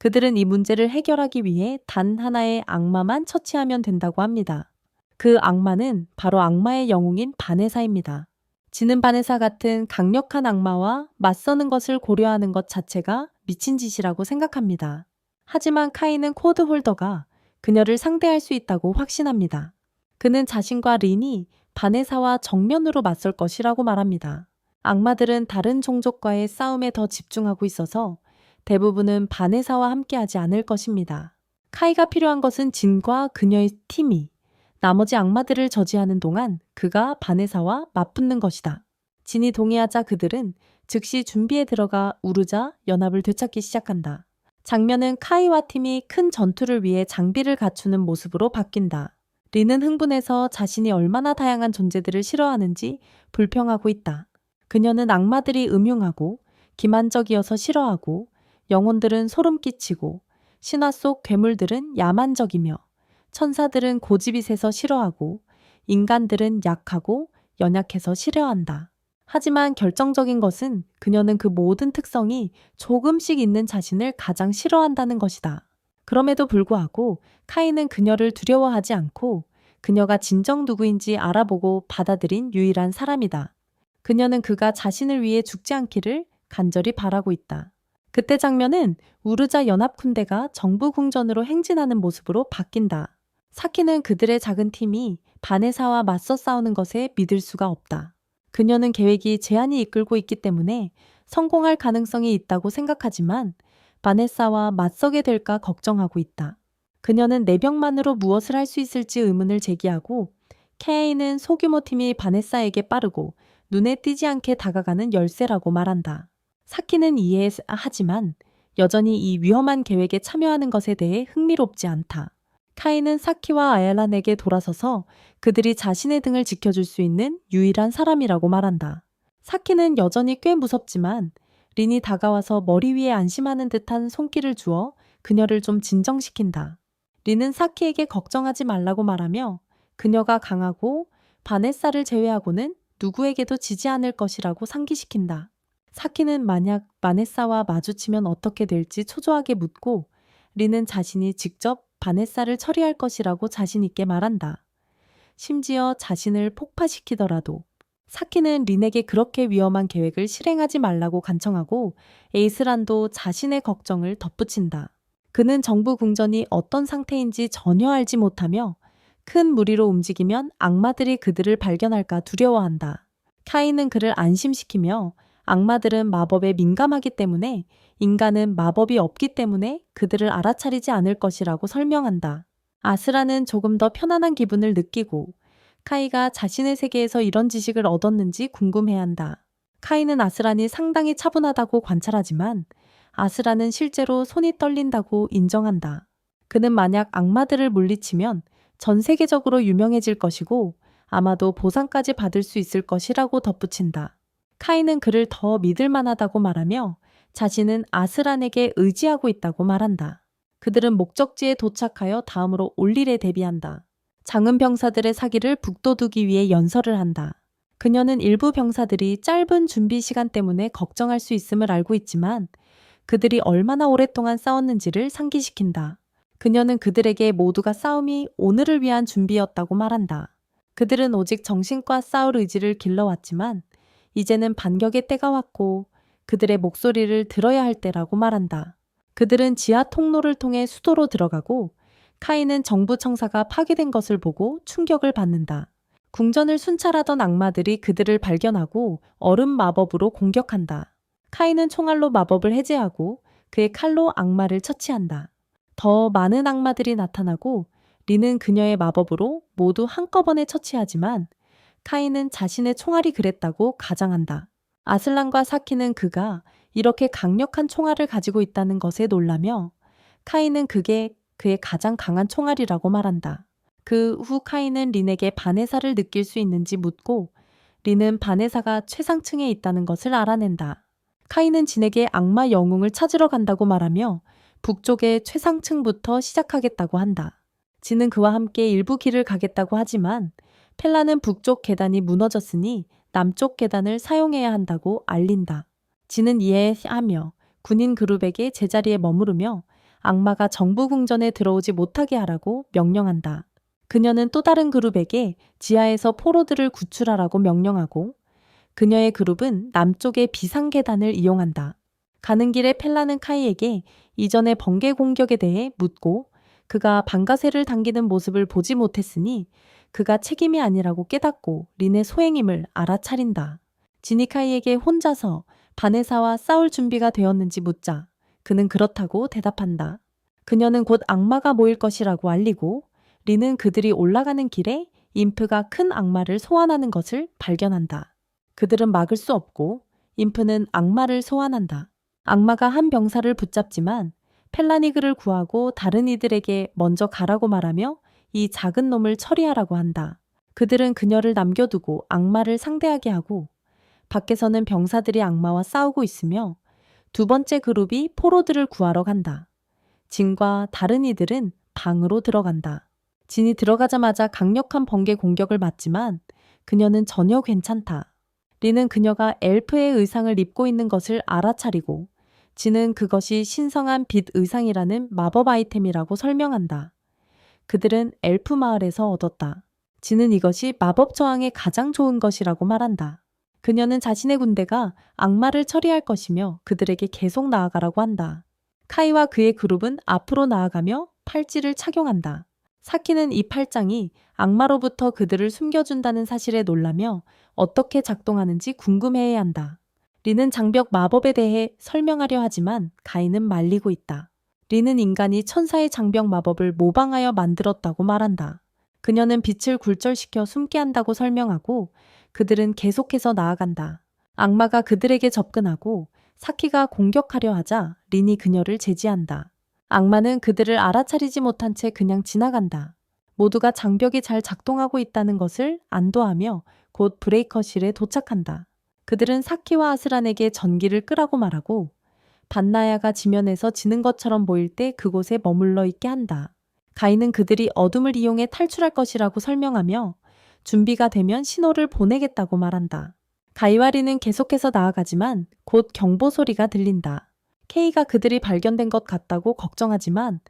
그들은 이 문제를 해결하기 위해 단 하나의 악마만 처치하면 된다고 합니다. 그 악마는 바로 악마의 영웅인 바네사입니다. 지는 바네사 같은 강력한 악마와 맞서는 것을 고려하는 것 자체가 미친 짓이라고 생각합니다. 하지만 카이는 코드 홀더가 그녀를 상대할 수 있다고 확신합니다. 그는 자신과 린이 바네사와 정면으로 맞설 것이라고 말합니다. 악마들은 다른 종족과의 싸움에 더 집중하고 있어서 대부분은 바네사와 함께하지 않을 것입니다. 카이가 필요한 것은 진과 그녀의 팀이 나머지 악마들을 저지하는 동안 그가 바네사와 맞붙는 것이다. 진이 동의하자 그들은 즉시 준비에 들어가 우르자 연합을 되찾기 시작한다. 장면은 카이와 팀이 큰 전투를 위해 장비를 갖추는 모습으로 바뀐다. 린은 흥분해서 자신이 얼마나 다양한 존재들을 싫어하는지 불평하고 있다. 그녀는 악마들이 음흉하고 기만적이어서 싫어하고 영혼들은 소름 끼치고 신화 속 괴물들은 야만적이며 천사들은 고집이 세서 싫어하고 인간들은 약하고 연약해서 싫어한다. 하지만 결정적인 것은 그녀는 그 모든 특성이 조금씩 있는 자신을 가장 싫어한다는 것이다. 그럼에도 불구하고 카이는 그녀를 두려워하지 않고 그녀가 진정 누구인지 알아보고 받아들인 유일한 사람이다. 그녀는 그가 자신을 위해 죽지 않기를 간절히 바라고 있다. 그때 장면은 우르자 연합군대가 정부 궁전으로 행진하는 모습으로 바뀐다. 사키는 그들의 작은 팀이 바네사와 맞서 싸우는 것에 믿을 수가 없다. 그녀는 계획이 제한이 이끌고 있기 때문에 성공할 가능성이 있다고 생각하지만 바네사와 맞서게 될까 걱정하고 있다. 그녀는 내병만으로 무엇을 할 수 있을지 의문을 제기하고 케이는 소규모 팀이 바네사에게 빠르고 눈에 띄지 않게 다가가는 열쇠라고 말한다. 사키는 이해하지만 여전히 이 위험한 계획에 참여하는 것에 대해 흥미롭지 않다. 카이는 사키와 아얄란에게 돌아서서 그들이 자신의 등을 지켜줄 수 있는 유일한 사람이라고 말한다. 사키는 여전히 꽤 무섭지만 린이 다가와서 머리 위에 안심하는 듯한 손길을 주어 그녀를 좀 진정시킨다. 린은 사키에게 걱정하지 말라고 말하며 그녀가 강하고 바네사를 제외하고는 누구에게도 지지 않을 것이라고 상기시킨다. 사키는 만약 바네사와 마주치면 어떻게 될지 초조하게 묻고 린은 자신이 직접 바네사를 처리할 것이라고 자신 있게 말한다. 심지어 자신을 폭파시키더라도. 사키는 린에게 그렇게 위험한 계획을 실행하지 말라고 간청하고 에이스란도 자신의 걱정을 덧붙인다. 그는 정부 궁전이 어떤 상태인지 전혀 알지 못하며 큰 무리로 움직이면 악마들이 그들을 발견할까 두려워한다. 카이는 그를 안심시키며 악마들은 마법에 민감하기 때문에 인간은 마법이 없기 때문에 그들을 알아차리지 않을 것이라고 설명한다. 아스라는 조금 더 편안한 기분을 느끼고 카이가 자신의 세계에서 이런 지식을 얻었는지 궁금해한다. 카이는 아스란이 상당히 차분하다고 관찰하지만 아스라는 실제로 손이 떨린다고 인정한다. 그는 만약 악마들을 물리치면 전 세계적으로 유명해질 것이고 아마도 보상까지 받을 수 있을 것이라고 덧붙인다. 카이는 그를 더 믿을 만하다고 말하며 자신은 아스란에게 의지하고 있다고 말한다. 그들은 목적지에 도착하여 다음으로 올 일에 대비한다. 장은 병사들의 사기를 북돋우기 위해 연설을 한다. 그녀는 일부 병사들이 짧은 준비 시간 때문에 걱정할 수 있음을 알고 있지만 그들이 얼마나 오랫동안 싸웠는지를 상기시킨다. 그녀는 그들에게 모두가 싸움이 오늘을 위한 준비였다고 말한다. 그들은 오직 정신과 싸울 의지를 길러왔지만 이제는 반격의 때가 왔고 그들의 목소리를 들어야 할 때라고 말한다. 그들은 지하 통로를 통해 수도로 들어가고 카이는 정부 청사가 파괴된 것을 보고 충격을 받는다. 궁전을 순찰하던 악마들이 그들을 발견하고 얼음 마법으로 공격한다. 카이는 총알로 마법을 해제하고 그의 칼로 악마를 처치한다. 더 많은 악마들이 나타나고 린은 그녀의 마법으로 모두 한꺼번에 처치하지만 카이는 자신의 총알이 그랬다고 가장한다. 아슬란과 사키는 그가 이렇게 강력한 총알을 가지고 있다는 것에 놀라며 카이는 그게 그의 가장 강한 총알이라고 말한다. 그 후 카이는 린에게 바네사를 느낄 수 있는지 묻고 린은 바네사가 최상층에 있다는 것을 알아낸다. 카이는 진에게 악마 영웅을 찾으러 간다고 말하며 북쪽의 최상층부터 시작하겠다고 한다. 진은 그와 함께 일부 길을 가겠다고 하지만 펠라는 북쪽 계단이 무너졌으니 남쪽 계단을 사용해야 한다고 알린다. 진은 이해하며 군인 그룹에게 제자리에 머무르며 악마가 정부 궁전에 들어오지 못하게 하라고 명령한다. 그녀는 또 다른 그룹에게 지하에서 포로들을 구출하라고 명령하고 그녀의 그룹은 남쪽의 비상계단을 이용한다. 가는 길에 펠라는 카이에게 이전의 번개 공격에 대해 묻고 그가 방가쇠를 당기는 모습을 보지 못했으니 그가 책임이 아니라고 깨닫고 린의 소행임을 알아차린다. 진이 카이에게 혼자서 바네사와 싸울 준비가 되었는지 묻자 그는 그렇다고 대답한다. 그녀는 곧 악마가 모일 것이라고 알리고 린은 그들이 올라가는 길에 인프가 큰 악마를 소환하는 것을 발견한다. 그들은 막을 수 없고 인프는 악마를 소환한다. 악마가 한 병사를 붙잡지만 펠라니 그를 구하고 다른 이들에게 먼저 가라고 말하며 이 작은 놈을 처리하라고 한다. 그들은 그녀를 남겨두고 악마를 상대하게 하고 밖에서는 병사들이 악마와 싸우고 있으며 두 번째 그룹이 포로들을 구하러 간다. 진과 다른 이들은 방으로 들어간다. 진이 들어가자마자 강력한 번개 공격을 맞지만 그녀는 전혀 괜찮다. 린은 그녀가 엘프의 의상을 입고 있는 것을 알아차리고 진은 그것이 신성한 빛 의상이라는 마법 아이템이라고 설명한다. 그들은 엘프 마을에서 얻었다. 진은 이것이 마법 저항에 가장 좋은 것이라고 말한다. 그녀는 자신의 군대가 악마를 처리할 것이며 그들에게 계속 나아가라고 한다. 카이와 그의 그룹은 앞으로 나아가며 팔찌를 착용한다. 사키는 이 팔짱이 악마로부터 그들을 숨겨준다는 사실에 놀라며 어떻게 작동하는지 궁금해해야 한다. 린은 장벽 마법에 대해 설명하려 하지만 가인은 말리고 있다. 린은 인간이 천사의 장벽 마법을 모방하여 만들었다고 말한다. 그녀는 빛을 굴절시켜 숨게 한다고 설명하고 그들은 계속해서 나아간다. 악마가 그들에게 접근하고 사키가 공격하려 하자 린이 그녀를 제지한다. 악마는 그들을 알아차리지 못한 채 그냥 지나간다. 모두가 장벽이 잘 작동하고 있다는 것을 안도하며 곧 브레이커실에 도착한다. 그들은 사키와 아스란에게 전기를 끄라고 말하고 반나야가 지면에서 지는 것처럼 보일 때 그곳에 머물러 있게 한다. 가인은 그들이 어둠을 이용해 탈출할 것이라고 설명하며 준비가 되면 신호를 보내겠다고 말한다. 가이와 린은 계속해서 나아가지만 곧 경보 소리가 들린다. 케이가 그들이 발견된 것 같다고 걱정하지만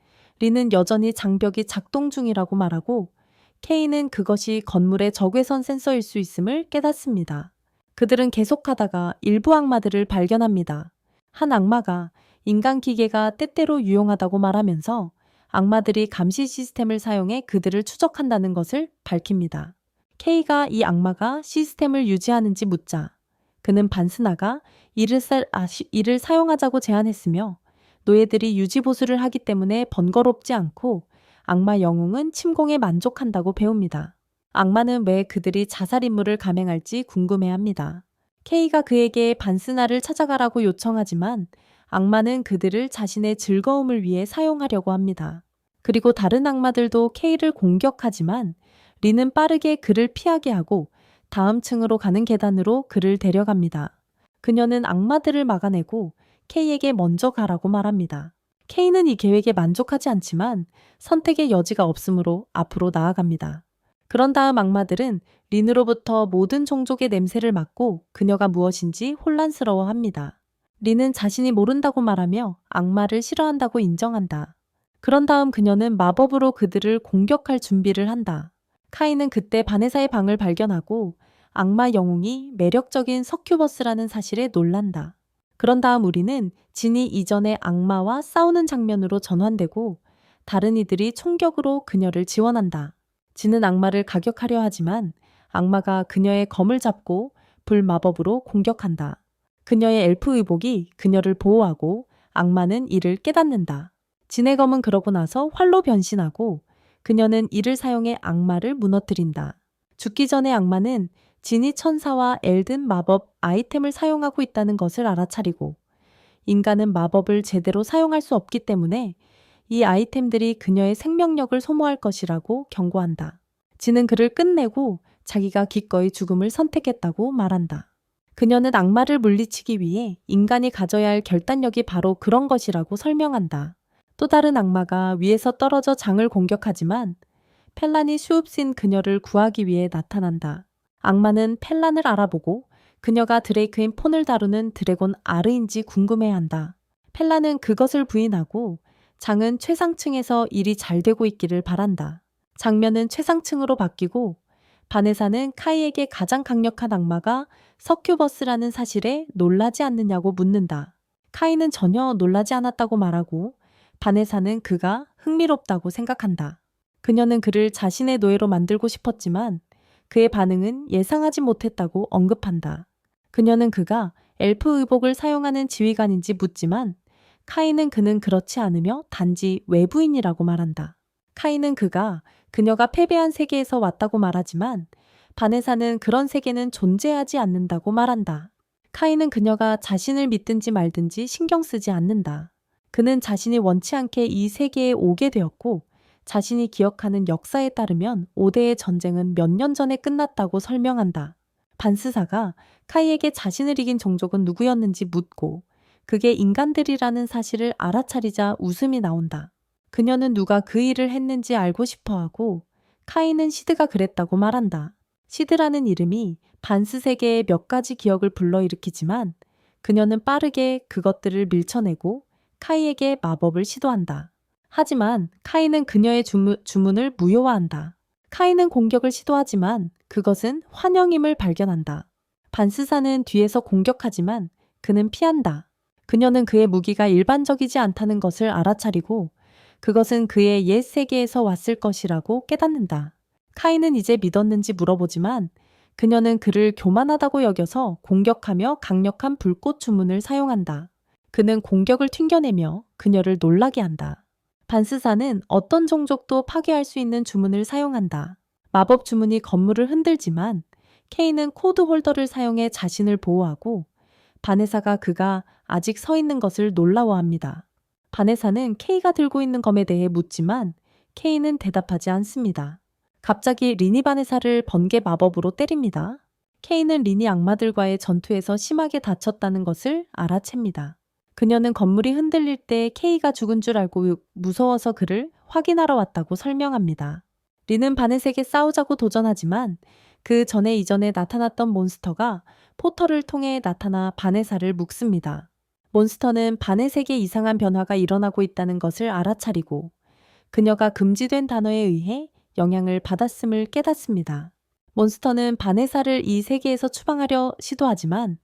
린은 여전히 장벽이 작동 중이라고 말하고 케이는 그것이 건물의 적외선 센서일 수 있음을 깨닫습니다. 그들은 계속하다가 일부 악마들을 발견합니다. 한 악마가 인간 기계가 때때로 유용하다고 말하면서 악마들이 감시 시스템을 사용해 그들을 추적한다는 것을 밝힙니다. 케이가 이 악마가 시스템을 유지하는지 묻자 그는 반스나가 이를 사용하자고 제안했으며 노예들이 유지보수를 하기 때문에 번거롭지 않고 악마 영웅은 침공에 만족한다고 배웁니다. 악마는 왜 그들이 자살 임무를 감행할지 궁금해합니다. 케이가 그에게 반스나를 찾아가라고 요청하지만 악마는 그들을 자신의 즐거움을 위해 사용하려고 합니다. 그리고 다른 악마들도 케이를 공격하지만 린은 빠르게 그를 피하게 하고 다음 층으로 가는 계단으로 그를 데려갑니다. 그녀는 악마들을 막아내고 케이에게 먼저 가라고 말합니다. 케이는 이 계획에 만족하지 않지만 선택의 여지가 없으므로 앞으로 나아갑니다. 그런 다음 악마들은 린으로부터 모든 종족의 냄새를 맡고 그녀가 무엇인지 혼란스러워합니다. 린은 자신이 모른다고 말하며 악마를 싫어한다고 인정한다. 그런 다음 그녀는 마법으로 그들을 공격할 준비를 한다. 카이는 그때 바네사의 방을 발견하고 악마 영웅이 매력적인 서큐버스라는 사실에 놀란다. 그런 다음 우리는 진이 이전의 악마와 싸우는 장면으로 전환되고 다른 이들이 총격으로 그녀를 지원한다. 진은 악마를 가격하려 하지만 악마가 그녀의 검을 잡고 불마법으로 공격한다. 그녀의 엘프 의복이 그녀를 보호하고 악마는 이를 깨닫는다. 진의 검은 그러고 나서 활로 변신하고 그녀는 이를 사용해 악마를 무너뜨린다. 죽기 전에 악마는 진이 천사와 엘든 마법 아이템을 사용하고 있다는 것을 알아차리고 인간은 마법을 제대로 사용할 수 없기 때문에 이 아이템들이 그녀의 생명력을 소모할 것이라고 경고한다. 진은 그를 끝내고 자기가 기꺼이 죽음을 선택했다고 말한다. 그녀는 악마를 물리치기 위해 인간이 가져야 할 결단력이 바로 그런 것이라고 설명한다. 또 다른 악마가 위에서 떨어져 장을 공격하지만 펠란이 수읍신 그녀를 구하기 위해 나타난다. 악마는 펠란을 알아보고 그녀가 드레이크인 폰을 다루는 드래곤 아르인지 궁금해한다. 펠란은 그것을 부인하고 장은 최상층에서 일이 잘 되고 있기를 바란다. 장면은 최상층으로 바뀌고 바네사는 카이에게 가장 강력한 악마가 서큐버스라는 사실에 놀라지 않느냐고 묻는다. 카이는 전혀 놀라지 않았다고 말하고 바네사는 그가 흥미롭다고 생각한다. 그녀는 그를 자신의 노예로 만들고 싶었지만 그의 반응은 예상하지 못했다고 언급한다. 그녀는 그가 엘프 의복을 사용하는 지휘관인지 묻지만 카이는 그는 그렇지 않으며 단지 외부인이라고 말한다. 카이는 그녀가 패배한 세계에서 왔다고 말하지만 바네사는 그런 세계는 존재하지 않는다고 말한다. 카이는 그녀가 자신을 믿든지 말든지 신경 쓰지 않는다. 그는 자신이 원치 않게 이 세계에 오게 되었고 자신이 기억하는 역사에 따르면 5대의 전쟁은 몇 년 전에 끝났다고 설명한다. 반스사가 카이에게 자신을 이긴 종족은 누구였는지 묻고 그게 인간들이라는 사실을 알아차리자 웃음이 나온다. 그녀는 누가 그 일을 했는지 알고 싶어하고 카이는 시드가 그랬다고 말한다. 시드라는 이름이 반스세계의 몇 가지 기억을 불러일으키지만 그녀는 빠르게 그것들을 밀쳐내고 카이에게 마법을 시도한다. 하지만 카이는 그녀의 주문을 무효화한다. 카이는 공격을 시도하지만 그것은 환영임을 발견한다. 반스사는 뒤에서 공격하지만 그는 피한다. 그녀는 그의 무기가 일반적이지 않다는 것을 알아차리고 그것은 그의 옛 세계에서 왔을 것이라고 깨닫는다. 카이는 이제 믿었는지 물어보지만 그녀는 그를 교만하다고 여겨서 공격하며 강력한 불꽃 주문을 사용한다. 그는 공격을 튕겨내며 그녀를 놀라게 한다. 반스사는 어떤 종족도 파괴할 수 있는 주문을 사용한다. 마법 주문이 건물을 흔들지만 케이는 코드 홀더를 사용해 자신을 보호하고 바네사가 그가 아직 서 있는 것을 놀라워합니다. 바네사는 케이가 들고 있는 검에 대해 묻지만 케이는 대답하지 않습니다. 갑자기 린이 바네사를 번개 마법으로 때립니다. 케이는 린이 악마들과의 전투에서 심하게 다쳤다는 것을 알아챕니다. 그녀는 건물이 흔들릴 때 케이가 죽은 줄 알고 무서워서 그를 확인하러 왔다고 설명합니다. 린은 바넷에게 싸우자고 도전하지만 그 전에 이전에 나타났던 몬스터가 포털을 통해 나타나 바네사를 묶습니다. 몬스터는 바넷에게 이상한 변화가 일어나고 있다는 것을 알아차리고 그녀가 금지된 단어에 의해 영향을 받았음을 깨닫습니다. 몬스터는 바네사를 이 세계에서 추방하려 시도하지만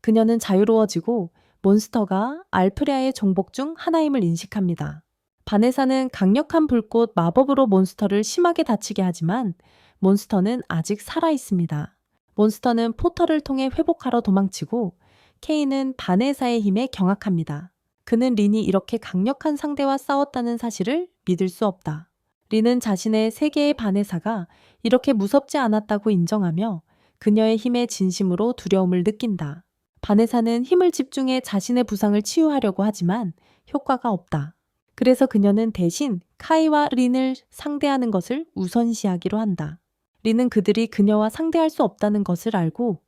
그녀는 자유로워지고 몬스터가 알프레아의 종복 중 하나임을 인식합니다. 바네사는 강력한 불꽃 마법으로 몬스터를 심하게 다치게 하지만 몬스터는 아직 살아있습니다. 몬스터는 포털을 통해 회복하러 도망치고 케이는 바네사의 힘에 경악합니다. 그는 린이 이렇게 강력한 상대와 싸웠다는 사실을 믿을 수 없다. 린은 자신의 세계의 바네사가 이렇게 무섭지 않았다고 인정하며 그녀의 힘에 진심으로 두려움을 느낀다. 바네사는 힘을 집중해 자신의 부상을 치유하려고 하지만 효과가 없다. 그래서 그녀는 대신 카이와 린을 상대하는 것을 우선시하기로 한다. 린은 그들이 그녀와 상대할 수 없다는 것을 알고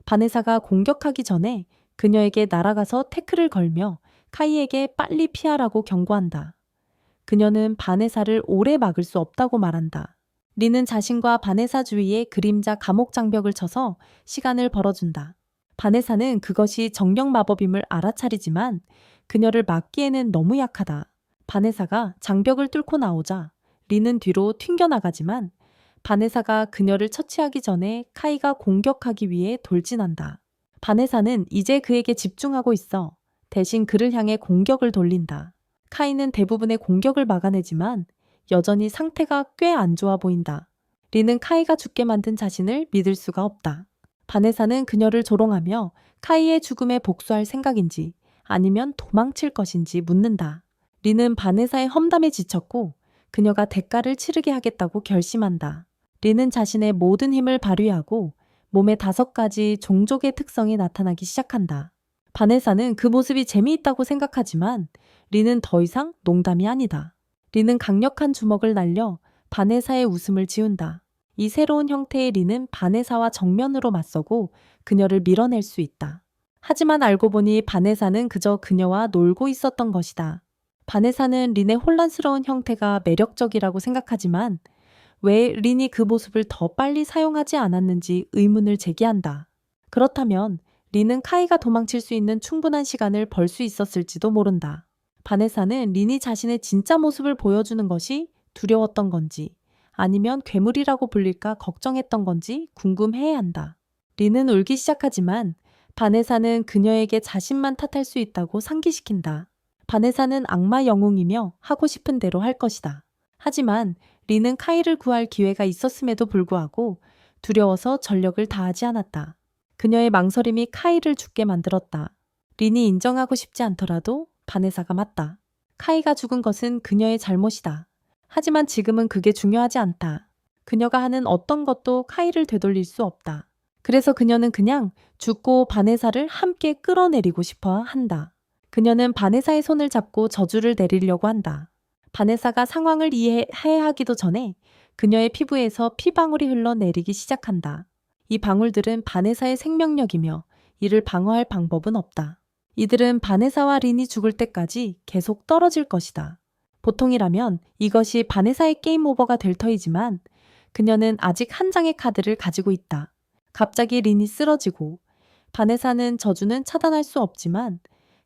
바네사가 공격하기 전에 그녀에게 날아가서 태클을 걸며 카이에게 빨리 피하라고 경고한다. 그녀는 바네사를 오래 막을 수 없다고 말한다. 린은 자신과 바네사 주위에 그림자 감옥 장벽을 쳐서 시간을 벌어준다. 바네사는 그것이 정령 마법임을 알아차리지만 그녀를 막기에는 너무 약하다. 바네사가 장벽을 뚫고 나오자 린은 뒤로 튕겨나가지만 바네사가 그녀를 처치하기 전에 카이가 공격하기 위해 돌진한다. 바네사는 이제 그에게 집중하고 있어 대신 그를 향해 공격을 돌린다. 카이는 대부분의 공격을 막아내지만 여전히 상태가 꽤 안 좋아 보인다. 린은 카이가 죽게 만든 자신을 믿을 수가 없다. 바네사는 그녀를 조롱하며 카이의 죽음에 복수할 생각인지 아니면 도망칠 것인지 묻는다. 린은 바네사의 험담에 지쳤고 그녀가 대가를 치르게 하겠다고 결심한다. 린은 자신의 모든 힘을 발휘하고 몸의 5가지 종족의 특성이 나타나기 시작한다. 바네사는 그 모습이 재미있다고 생각하지만 린은 더 이상 농담이 아니다. 린은 강력한 주먹을 날려 바네사의 웃음을 지운다. 이 새로운 형태의 린은 바네사와 정면으로 맞서고 그녀를 밀어낼 수 있다. 하지만 알고 보니 바네사는 그저 그녀와 놀고 있었던 것이다. 바네사는 린의 혼란스러운 형태가 매력적이라고 생각하지만 왜 린이 그 모습을 더 빨리 사용하지 않았는지 의문을 제기한다. 그렇다면 린은 카이가 도망칠 수 있는 충분한 시간을 벌 수 있었을지도 모른다. 바네사는 린이 자신의 진짜 모습을 보여주는 것이 두려웠던 건지 아니면 괴물이라고 불릴까 걱정했던 건지 궁금해한다. 린은 울기 시작하지만 바네사는 그녀에게 자신만 탓할 수 있다고 상기시킨다. 바네사는 악마 영웅이며 하고 싶은 대로 할 것이다. 하지만 린은 카이를 구할 기회가 있었음에도 불구하고 두려워서 전력을 다하지 않았다. 그녀의 망설임이 카이를 죽게 만들었다. 린이 인정하고 싶지 않더라도 바네사가 맞다. 카이가 죽은 것은 그녀의 잘못이다. 하지만 지금은 그게 중요하지 않다. 그녀가 하는 어떤 것도 카이를 되돌릴 수 없다. 그래서 그녀는 그냥 죽고 바네사를 함께 끌어내리고 싶어 한다. 그녀는 바네사의 손을 잡고 저주를 내리려고 한다. 바네사가 상황을 이해하기도 전에 그녀의 피부에서 피방울이 흘러내리기 시작한다. 이 방울들은 바네사의 생명력이며 이를 방어할 방법은 없다. 이들은 바네사와 린이 죽을 때까지 계속 떨어질 것이다. 보통이라면 이것이 바네사의 게임 오버가 될 터이지만 그녀는 아직 한 장의 카드를 가지고 있다. 갑자기 린이 쓰러지고 바네사는 저주는 차단할 수 없지만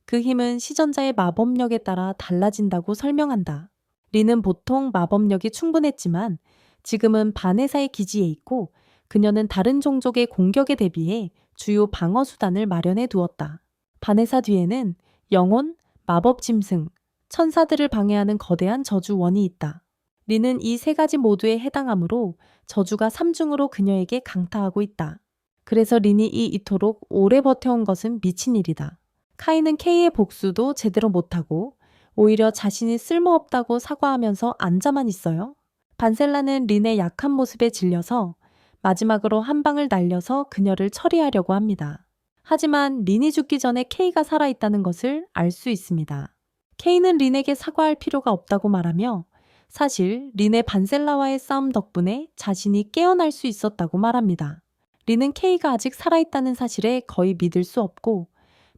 그 힘은 시전자의 마법력에 따라 달라진다고 설명한다. 린은 보통 마법력이 충분했지만 지금은 바네사의 기지에 있고 그녀는 다른 종족의 공격에 대비해 주요 방어 수단을 마련해 두었다. 바네사 뒤에는 영혼, 마법 짐승, 천사들을 방해하는 거대한 저주원이 있다. 린은 이 세 가지 모두에 해당하므로 저주가 3중으로 그녀에게 강타하고 있다. 그래서 린이 이토록 오래 버텨온 것은 미친 일이다. 카이는 K의 복수도 제대로 못하고 오히려 자신이 쓸모없다고 사과하면서 앉아만 있어요. 반셀라는 린의 약한 모습에 질려서 마지막으로 한 방을 날려서 그녀를 처리하려고 합니다. 하지만 린이 죽기 전에 K가 살아있다는 것을 알 수 있습니다. K는 린에게 사과할 필요가 없다고 말하며 사실 린의 반셀라와의 싸움 덕분에 자신이 깨어날 수 있었다고 말합니다. 린은 K가 아직 살아있다는 사실에 거의 믿을 수 없고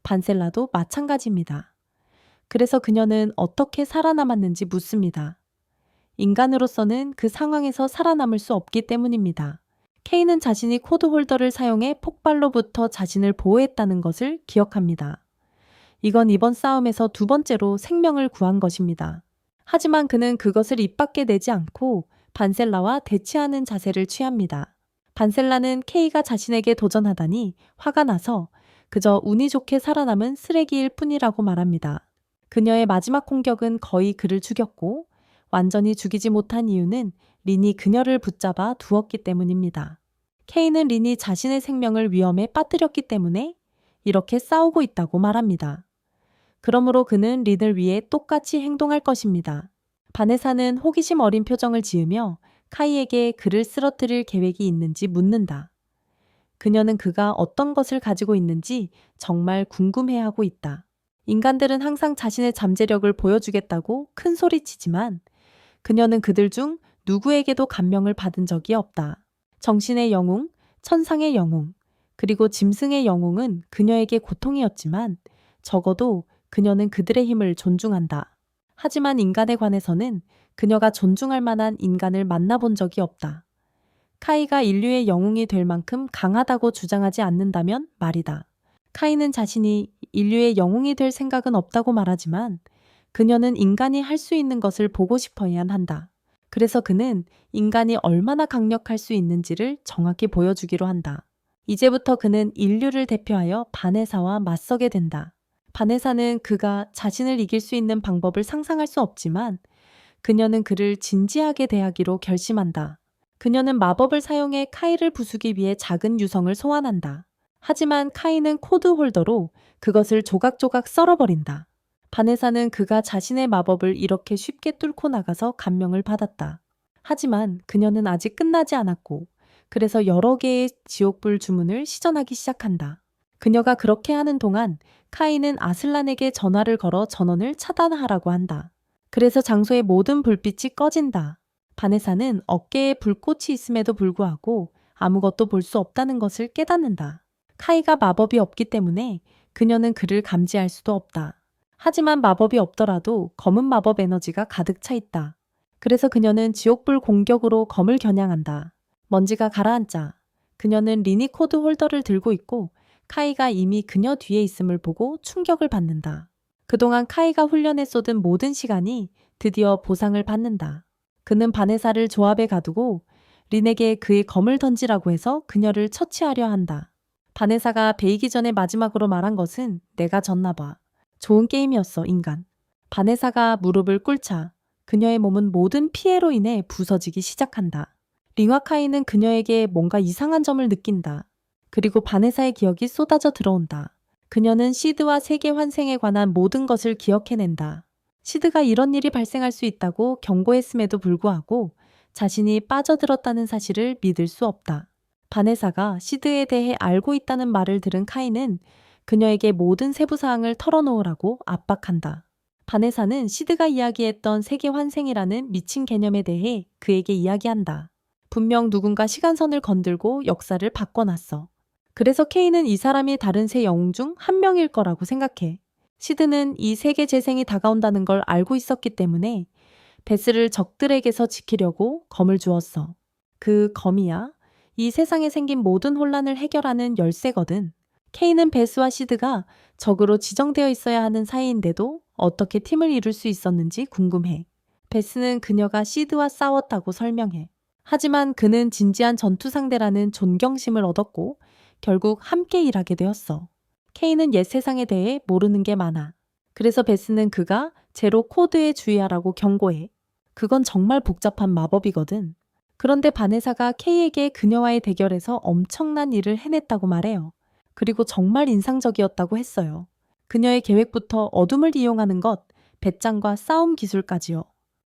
반셀라도 마찬가지입니다. 그래서 그녀는 어떻게 살아남았는지 묻습니다. 인간으로서는 그 상황에서 살아남을 수 없기 때문입니다. K는 자신이 코드 홀더를 사용해 폭발로부터 자신을 보호했다는 것을 기억합니다. 이건 이번 싸움에서 두 번째로 생명을 구한 것입니다. 하지만 그는 그것을 입 밖에 내지 않고 반셀라와 대치하는 자세를 취합니다. 반셀라는 K가 자신에게 도전하다니 화가 나서 그저 운이 좋게 살아남은 쓰레기일 뿐이라고 말합니다. 그녀의 마지막 공격은 거의 그를 죽였고 완전히 죽이지 못한 이유는 린이 그녀를 붙잡아 두었기 때문입니다. K는 린이 자신의 생명을 위험에 빠뜨렸기 때문에 이렇게 싸우고 있다고 말합니다. 그러므로 그는 린을 위해 똑같이 행동할 것입니다. 바네사는 호기심 어린 표정을 지으며 카이에게 그를 쓰러뜨릴 계획이 있는지 묻는다. 그녀는 그가 어떤 것을 가지고 있는지 정말 궁금해하고 있다. 인간들은 항상 자신의 잠재력을 보여주겠다고 큰 소리치지만 그녀는 그들 중 누구에게도 감명을 받은 적이 없다. 정신의 영웅, 천상의 영웅, 그리고 짐승의 영웅은 그녀에게 고통이었지만 적어도 그녀는 그들의 힘을 존중한다. 하지만 인간에 관해서는 그녀가 존중할 만한 인간을 만나본 적이 없다. 카이가 인류의 영웅이 될 만큼 강하다고 주장하지 않는다면 말이다. 카이는 자신이 인류의 영웅이 될 생각은 없다고 말하지만 그녀는 인간이 할 수 있는 것을 보고 싶어야 한다. 그래서 그는 인간이 얼마나 강력할 수 있는지를 정확히 보여주기로 한다. 이제부터 그는 인류를 대표하여 바네사와 맞서게 된다. 바네사는 그가 자신을 이길 수 있는 방법을 상상할 수 없지만 그녀는 그를 진지하게 대하기로 결심한다. 그녀는 마법을 사용해 카이를 부수기 위해 작은 유성을 소환한다. 하지만 카이는 코드 홀더로 그것을 조각조각 썰어버린다. 바네사는 그가 자신의 마법을 이렇게 쉽게 뚫고 나가서 감명을 받았다. 하지만 그녀는 아직 끝나지 않았고 그래서 여러 개의 지옥불 주문을 시전하기 시작한다. 그녀가 그렇게 하는 동안 카이는 아슬란에게 전화를 걸어 전원을 차단하라고 한다. 그래서 장소의 모든 불빛이 꺼진다. 바네사는 어깨에 불꽃이 있음에도 불구하고 아무것도 볼 수 없다는 것을 깨닫는다. 카이가 마법이 없기 때문에 그녀는 그를 감지할 수도 없다. 하지만 마법이 없더라도 검은 마법 에너지가 가득 차 있다. 그래서 그녀는 지옥불 공격으로 검을 겨냥한다. 먼지가 가라앉자 그녀는 리니 코드 홀더를 들고 있고 카이가 이미 그녀 뒤에 있음을 보고 충격을 받는다. 그동안 카이가 훈련에 쏟은 모든 시간이 드디어 보상을 받는다. 그는 바네사를 조합에 가두고 린에게 그의 검을 던지라고 해서 그녀를 처치하려 한다. 바네사가 베이기 전에 마지막으로 말한 것은 내가 졌나 봐. 좋은 게임이었어, 인간. 바네사가 무릎을 꿇자 그녀의 몸은 모든 피해로 인해 부서지기 시작한다. 링과 카이는 그녀에게 뭔가 이상한 점을 느낀다. 그리고 바네사의 기억이 쏟아져 들어온다. 그녀는 시드와 세계 환생에 관한 모든 것을 기억해낸다. 시드가 이런 일이 발생할 수 있다고 경고했음에도 불구하고 자신이 빠져들었다는 사실을 믿을 수 없다. 바네사가 시드에 대해 알고 있다는 말을 들은 카이는 그녀에게 모든 세부사항을 털어놓으라고 압박한다. 바네사는 시드가 이야기했던 세계 환생이라는 미친 개념에 대해 그에게 이야기한다. 분명 누군가 시간선을 건들고 역사를 바꿔놨어. 그래서 케이는 이 사람이 다른 세 영웅 중 한 명일 거라고 생각해. 시드는 이 세계 재생이 다가온다는 걸 알고 있었기 때문에 베스를 적들에게서 지키려고 검을 주었어. 그 검이야. 이 세상에 생긴 모든 혼란을 해결하는 열쇠거든. 케이는 베스와 시드가 적으로 지정되어 있어야 하는 사이인데도 어떻게 팀을 이룰 수 있었는지 궁금해. 베스는 그녀가 시드와 싸웠다고 설명해. 하지만 그는 진지한 전투 상대라는 존경심을 얻었고 결국 함께 일하게 되었어. 케이는 옛 세상에 대해 모르는 게 많아. 그래서 베스는 그가 제로 코드에 주의하라고 경고해. 그건 정말 복잡한 마법이거든. 그런데 바네사가 케이에게 그녀와의 대결에서 엄청난 일을 해냈다고 말해요. 그리고 정말 인상적이었다고 했어요. 그녀의 계획부터 어둠을 이용하는 것, 배짱과 싸움 기술까지요.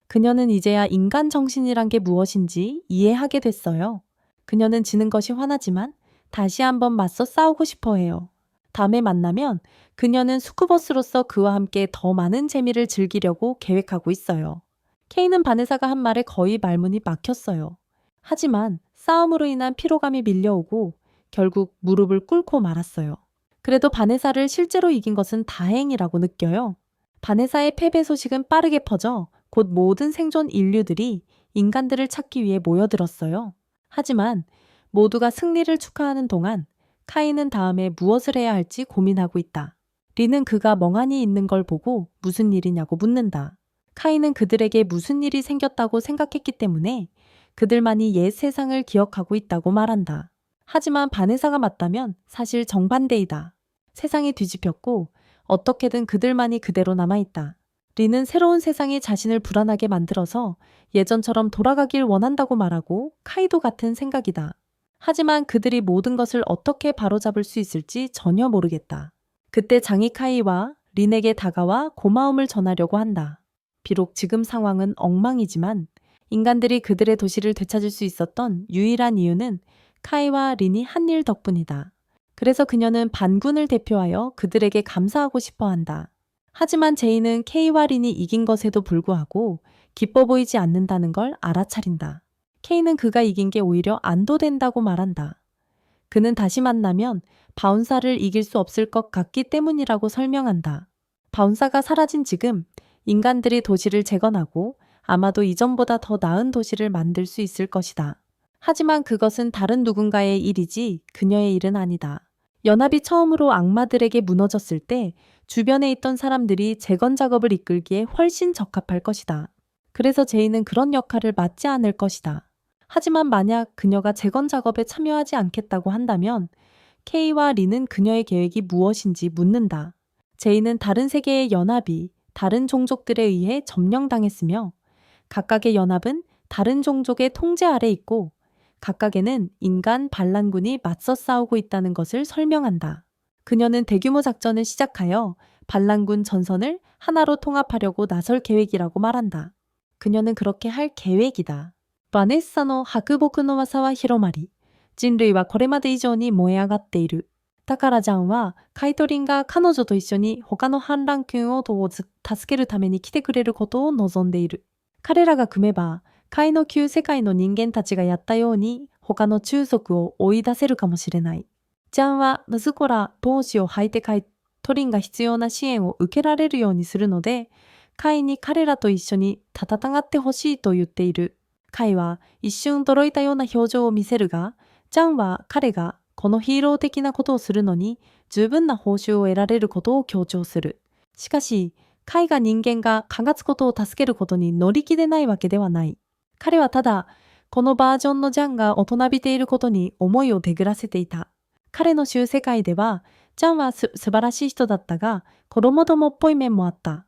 그녀는 이제야 인간 정신이란 게 무엇인지 이해하게 됐어요. 그녀는 지는 것이 화나지만 다시 한번 맞서 싸우고 싶어 해요. 다음에 만나면 그녀는 수쿠버스로서 그와 함께 더 많은 재미를 즐기려고 계획하고 있어요. 케이는 바네사가 한 말에 거의 말문이 막혔어요. 하지만 싸움으로 인한 피로감이 밀려오고 결국 무릎을 꿇고 말았어요. 그래도 바네사를 실제로 이긴 것은 다행이라고 느껴요. 바네사의 패배 소식은 빠르게 퍼져 곧 모든 생존 인류들이 인간들을 찾기 위해 모여들었어요. 하지만 모두가 승리를 축하하는 동안 카이는 다음에 무엇을 해야 할지 고민하고 있다. 리는 그가 멍하니 있는 걸 보고 무슨 일이냐고 묻는다. 카이는 그들에게 무슨 일이 생겼다고 생각했기 때문에 그들만이 옛 세상을 기억하고 있다고 말한다. 하지만 바네사가 맞다면 사실 정반대이다. 세상이 뒤집혔고 어떻게든 그들만이 그대로 남아있다. 리는 새로운 세상이 자신을 불안하게 만들어서 예전처럼 돌아가길 원한다고 말하고 카이도 같은 생각이다. 하지만 그들이 모든 것을 어떻게 바로잡을 수 있을지 전혀 모르겠다. 그때 장이 카이와 린에게 다가와 고마움을 전하려고 한다. 비록 지금 상황은 엉망이지만 인간들이 그들의 도시를 되찾을 수 있었던 유일한 이유는 카이와 린이 한 일 덕분이다. 그래서 그녀는 반군을 대표하여 그들에게 감사하고 싶어 한다. 하지만 제이는 케이와 린이 이긴 것에도 불구하고 기뻐 보이지 않는다는 걸 알아차린다. 케이는 그가 이긴 게 오히려 안도된다고 말한다. 그는 다시 만나면 바운사를 이길 수 없을 것 같기 때문이라고 설명한다. 바운사가 사라진 지금 인간들이 도시를 재건하고 아마도 이전보다 더 나은 도시를 만들 수 있을 것이다. 하지만 그것은 다른 누군가의 일이지 그녀의 일은 아니다. 연합이 처음으로 악마들에게 무너졌을 때 주변에 있던 사람들이 재건 작업을 이끌기에 훨씬 적합할 것이다. 그래서 제이는 그런 역할을 맡지 않을 것이다. 하지만 만약 그녀가 재건 작업에 참여하지 않겠다고 한다면 케이와 리는 그녀의 계획이 무엇인지 묻는다. 제이는 다른 세계의 연합이 다른 종족들에 의해 점령당했으며 각각의 연합은 다른 종족의 통제 아래 있고 각각에는 인간 반란군이 맞서 싸우고 있다는 것을 설명한다. 그녀는 대규모 작전을 시작하여 반란군 전선을 하나로 통합하려고 나설 계획이라고 말한다. 그녀는 그렇게 할 계획이다. 바네사의 학복의噂は広まり、人類はこれまで以上に燃え上がっている。だからジャンはカイトリンが彼女と一緒に他の反乱軍を助けるために来てくれることを望んでいる。彼らが組めば、カイの旧世界の人間たちがやったように他の中族を追い出せるかもしれない。ジャンは息子ら同志を履いてカイトリンが必要な支援を受けられるようにするので、カイに彼らと一緒に戦ってほしいと言っている。カイは一瞬驚いたような表情を見せるが、ジャンは彼がこのヒーロー的なことをするのに十分な報酬を得られることを強調する。しかし、カイが人間が蚊がつことを助けることに乗り気でないわけではない。彼はただ、このバージョンのジャンが大人びていることに思いを巡らせていた。彼の習世界では、ジャンは素晴らしい人だったが、子供どもっぽい面もあった。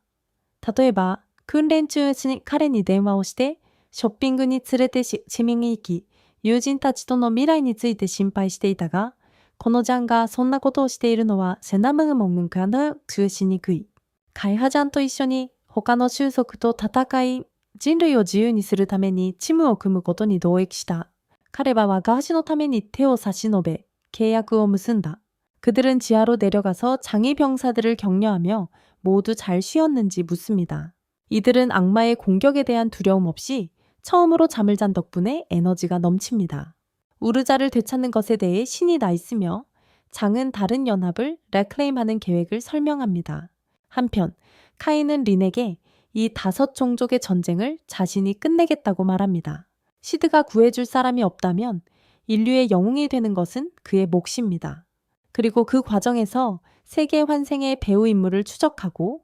例えば、訓練中に彼に電話をして、ショッピングに連れて市民に行き、友人たちとの未来について心配していたが、このジャンがそんなことをしているのはセナムモンカの通しにくい。カイハジャンと一緒に他の種族と戦い、人類を自由にするためにチムを組むことに同意した。彼は我が足のために手を差し伸べ、契約を結んだ. 그들은 지하로 내려가서 장의 병사들을 격려하며 모두 잘 쉬었는지 묻습니다. 이들은 악마의 공격에 대한 두려움 없이 처음으로 잠을 잔 덕분에 에너지가 넘칩니다. 우르자를 되찾는 것에 대해 신이 나 있으며 장은 다른 연합을 레클레임하는 계획을 설명합니다. 한편 카이는 린에게 이 5 종족의 전쟁을 자신이 끝내겠다고 말합니다. 시드가 구해줄 사람이 없다면 인류의 영웅이 되는 것은 그의 몫입니다. 그리고 그 과정에서 세계 환생의 배우 인물을 추적하고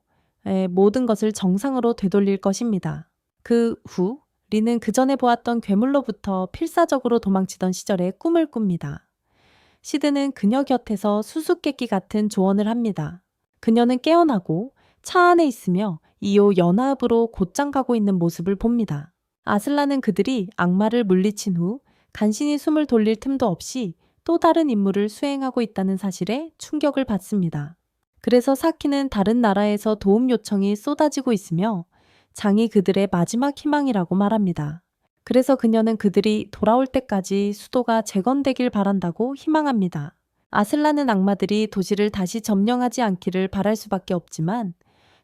모든 것을 정상으로 되돌릴 것입니다. 그 후 린은 그 전에 보았던 괴물로부터 필사적으로 도망치던 시절에 꿈을 꿉니다. 시드는 그녀 곁에서 수수께끼 같은 조언을 합니다. 그녀는 깨어나고 차 안에 있으며 이후 연합으로 곧장 가고 있는 모습을 봅니다. 아슬라는 그들이 악마를 물리친 후 간신히 숨을 돌릴 틈도 없이 또 다른 임무를 수행하고 있다는 사실에 충격을 받습니다. 그래서 사키는 다른 나라에서 도움 요청이 쏟아지고 있으며 장이 그들의 마지막 희망이라고 말합니다. 그래서 그녀는 그들이 돌아올 때까지 수도가 재건되길 바란다고 희망합니다. 아슬라는 악마들이 도시를 다시 점령하지 않기를 바랄 수밖에 없지만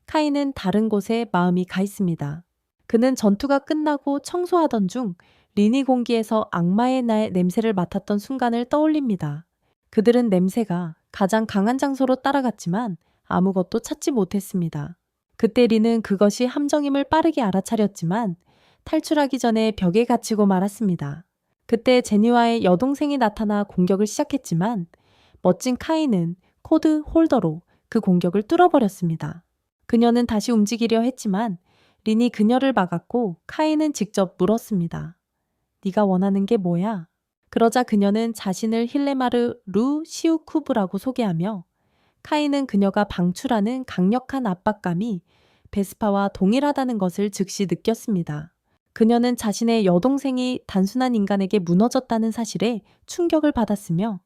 카이는 다른 곳에 마음이 가 있습니다. 그는 전투가 끝나고 청소하던 중 린이 공기에서 악마의 냄새를 맡았던 순간을 떠올립니다. 그들은 냄새가 가장 강한 장소로 따라갔지만 아무것도 찾지 못했습니다. 그때 린은 그것이 함정임을 빠르게 알아차렸지만 탈출하기 전에 벽에 갇히고 말았습니다. 그때 제니와의 여동생이 나타나 공격을 시작했지만 멋진 카이는 코드 홀더로 그 공격을 뚫어버렸습니다. 그녀는 다시 움직이려 했지만 린이 그녀를 막았고 카이는 직접 물었습니다. 네가 원하는 게 뭐야? 그러자 그녀는 자신을 힐레마르 루 시우쿠브라고 소개하며 카이는 그녀가 방출하는 강력한 압박감이 베스파와 동일하다는 것을 즉시 느꼈습니다. 그녀는 자신의 여동생이 단순한 인간에게 무너졌다는 사실에 충격을 받았으며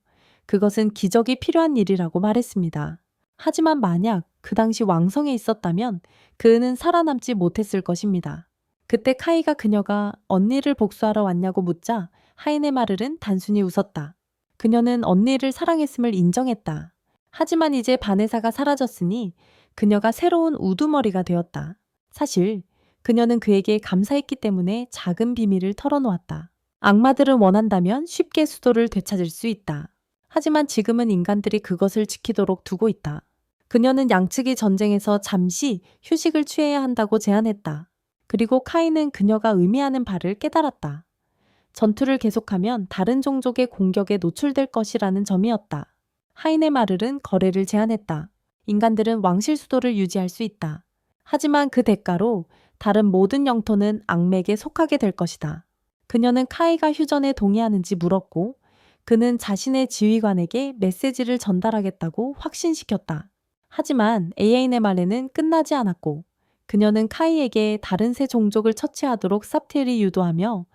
그것은 기적이 필요한 일이라고 말했습니다. 하지만 만약 그 당시 왕성에 있었다면 그는 살아남지 못했을 것입니다. 그때 카이가 그녀가 언니를 복수하러 왔냐고 묻자 하이네마르는 단순히 웃었다. 그녀는 언니를 사랑했음을 인정했다. 하지만 이제 바네사가 사라졌으니 그녀가 새로운 우두머리가 되었다. 사실 그녀는 그에게 감사했기 때문에 작은 비밀을 털어놓았다. 악마들은 원한다면 쉽게 수도를 되찾을 수 있다. 하지만 지금은 인간들이 그것을 지키도록 두고 있다. 그녀는 양측이 전쟁에서 잠시 휴식을 취해야 한다고 제안했다. 그리고 카이는 그녀가 의미하는 바를 깨달았다. 전투를 계속하면 다른 종족의 공격에 노출될 것이라는 점이었다. 하이네마르는 거래를 제안했다. 인간들은 왕실 수도를 유지할 수 있다. 하지만 그 대가로 다른 모든 영토는 악맥에 속하게 될 것이다. 그녀는 카이가 휴전에 동의하는지 물었고 그는 자신의 지휘관에게 메시지를 전달하겠다고 확신시켰다. 하지만 AI의 말에는 끝나지 않았고 그녀는 카이에게 다른 세 종족을 처치하도록 삽텔이 유도하며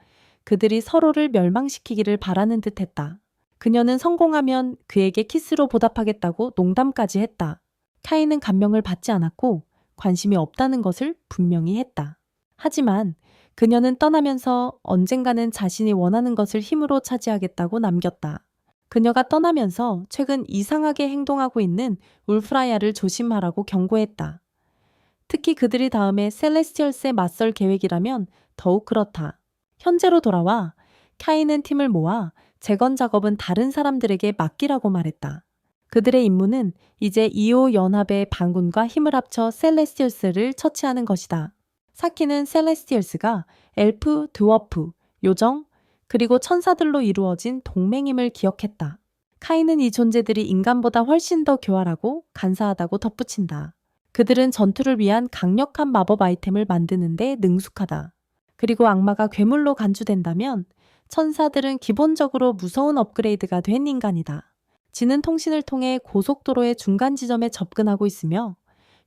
그들이 서로를 멸망시키기를 바라는 듯 했다. 그녀는 성공하면 그에게 키스로 보답하겠다고 농담까지 했다. 카이는 감명을 받지 않았고 관심이 없다는 것을 분명히 했다. 하지만 그녀는 떠나면서 언젠가는 자신이 원하는 것을 힘으로 차지하겠다고 남겼다. 그녀가 떠나면서 최근 이상하게 행동하고 있는 울프라야를 조심하라고 경고했다. 특히 그들이 다음에 셀레스티얼스에 맞설 계획이라면 더욱 그렇다. 현재로 돌아와 카이는 팀을 모아 재건 작업은 다른 사람들에게 맡기라고 말했다. 그들의 임무는 이제 2호 연합의 반군과 힘을 합쳐 셀레스티얼스를 처치하는 것이다. 사키는 셀레스티얼스가 엘프, 드워프, 요정, 그리고 천사들로 이루어진 동맹임을 기억했다. 카이는 이 존재들이 인간보다 훨씬 더 교활하고 간사하다고 덧붙인다. 그들은 전투를 위한 강력한 마법 아이템을 만드는데 능숙하다. 그리고 악마가 괴물로 간주된다면 천사들은 기본적으로 무서운 업그레이드가 된 인간이다. 지는 통신을 통해 고속도로의 중간 지점에 접근하고 있으며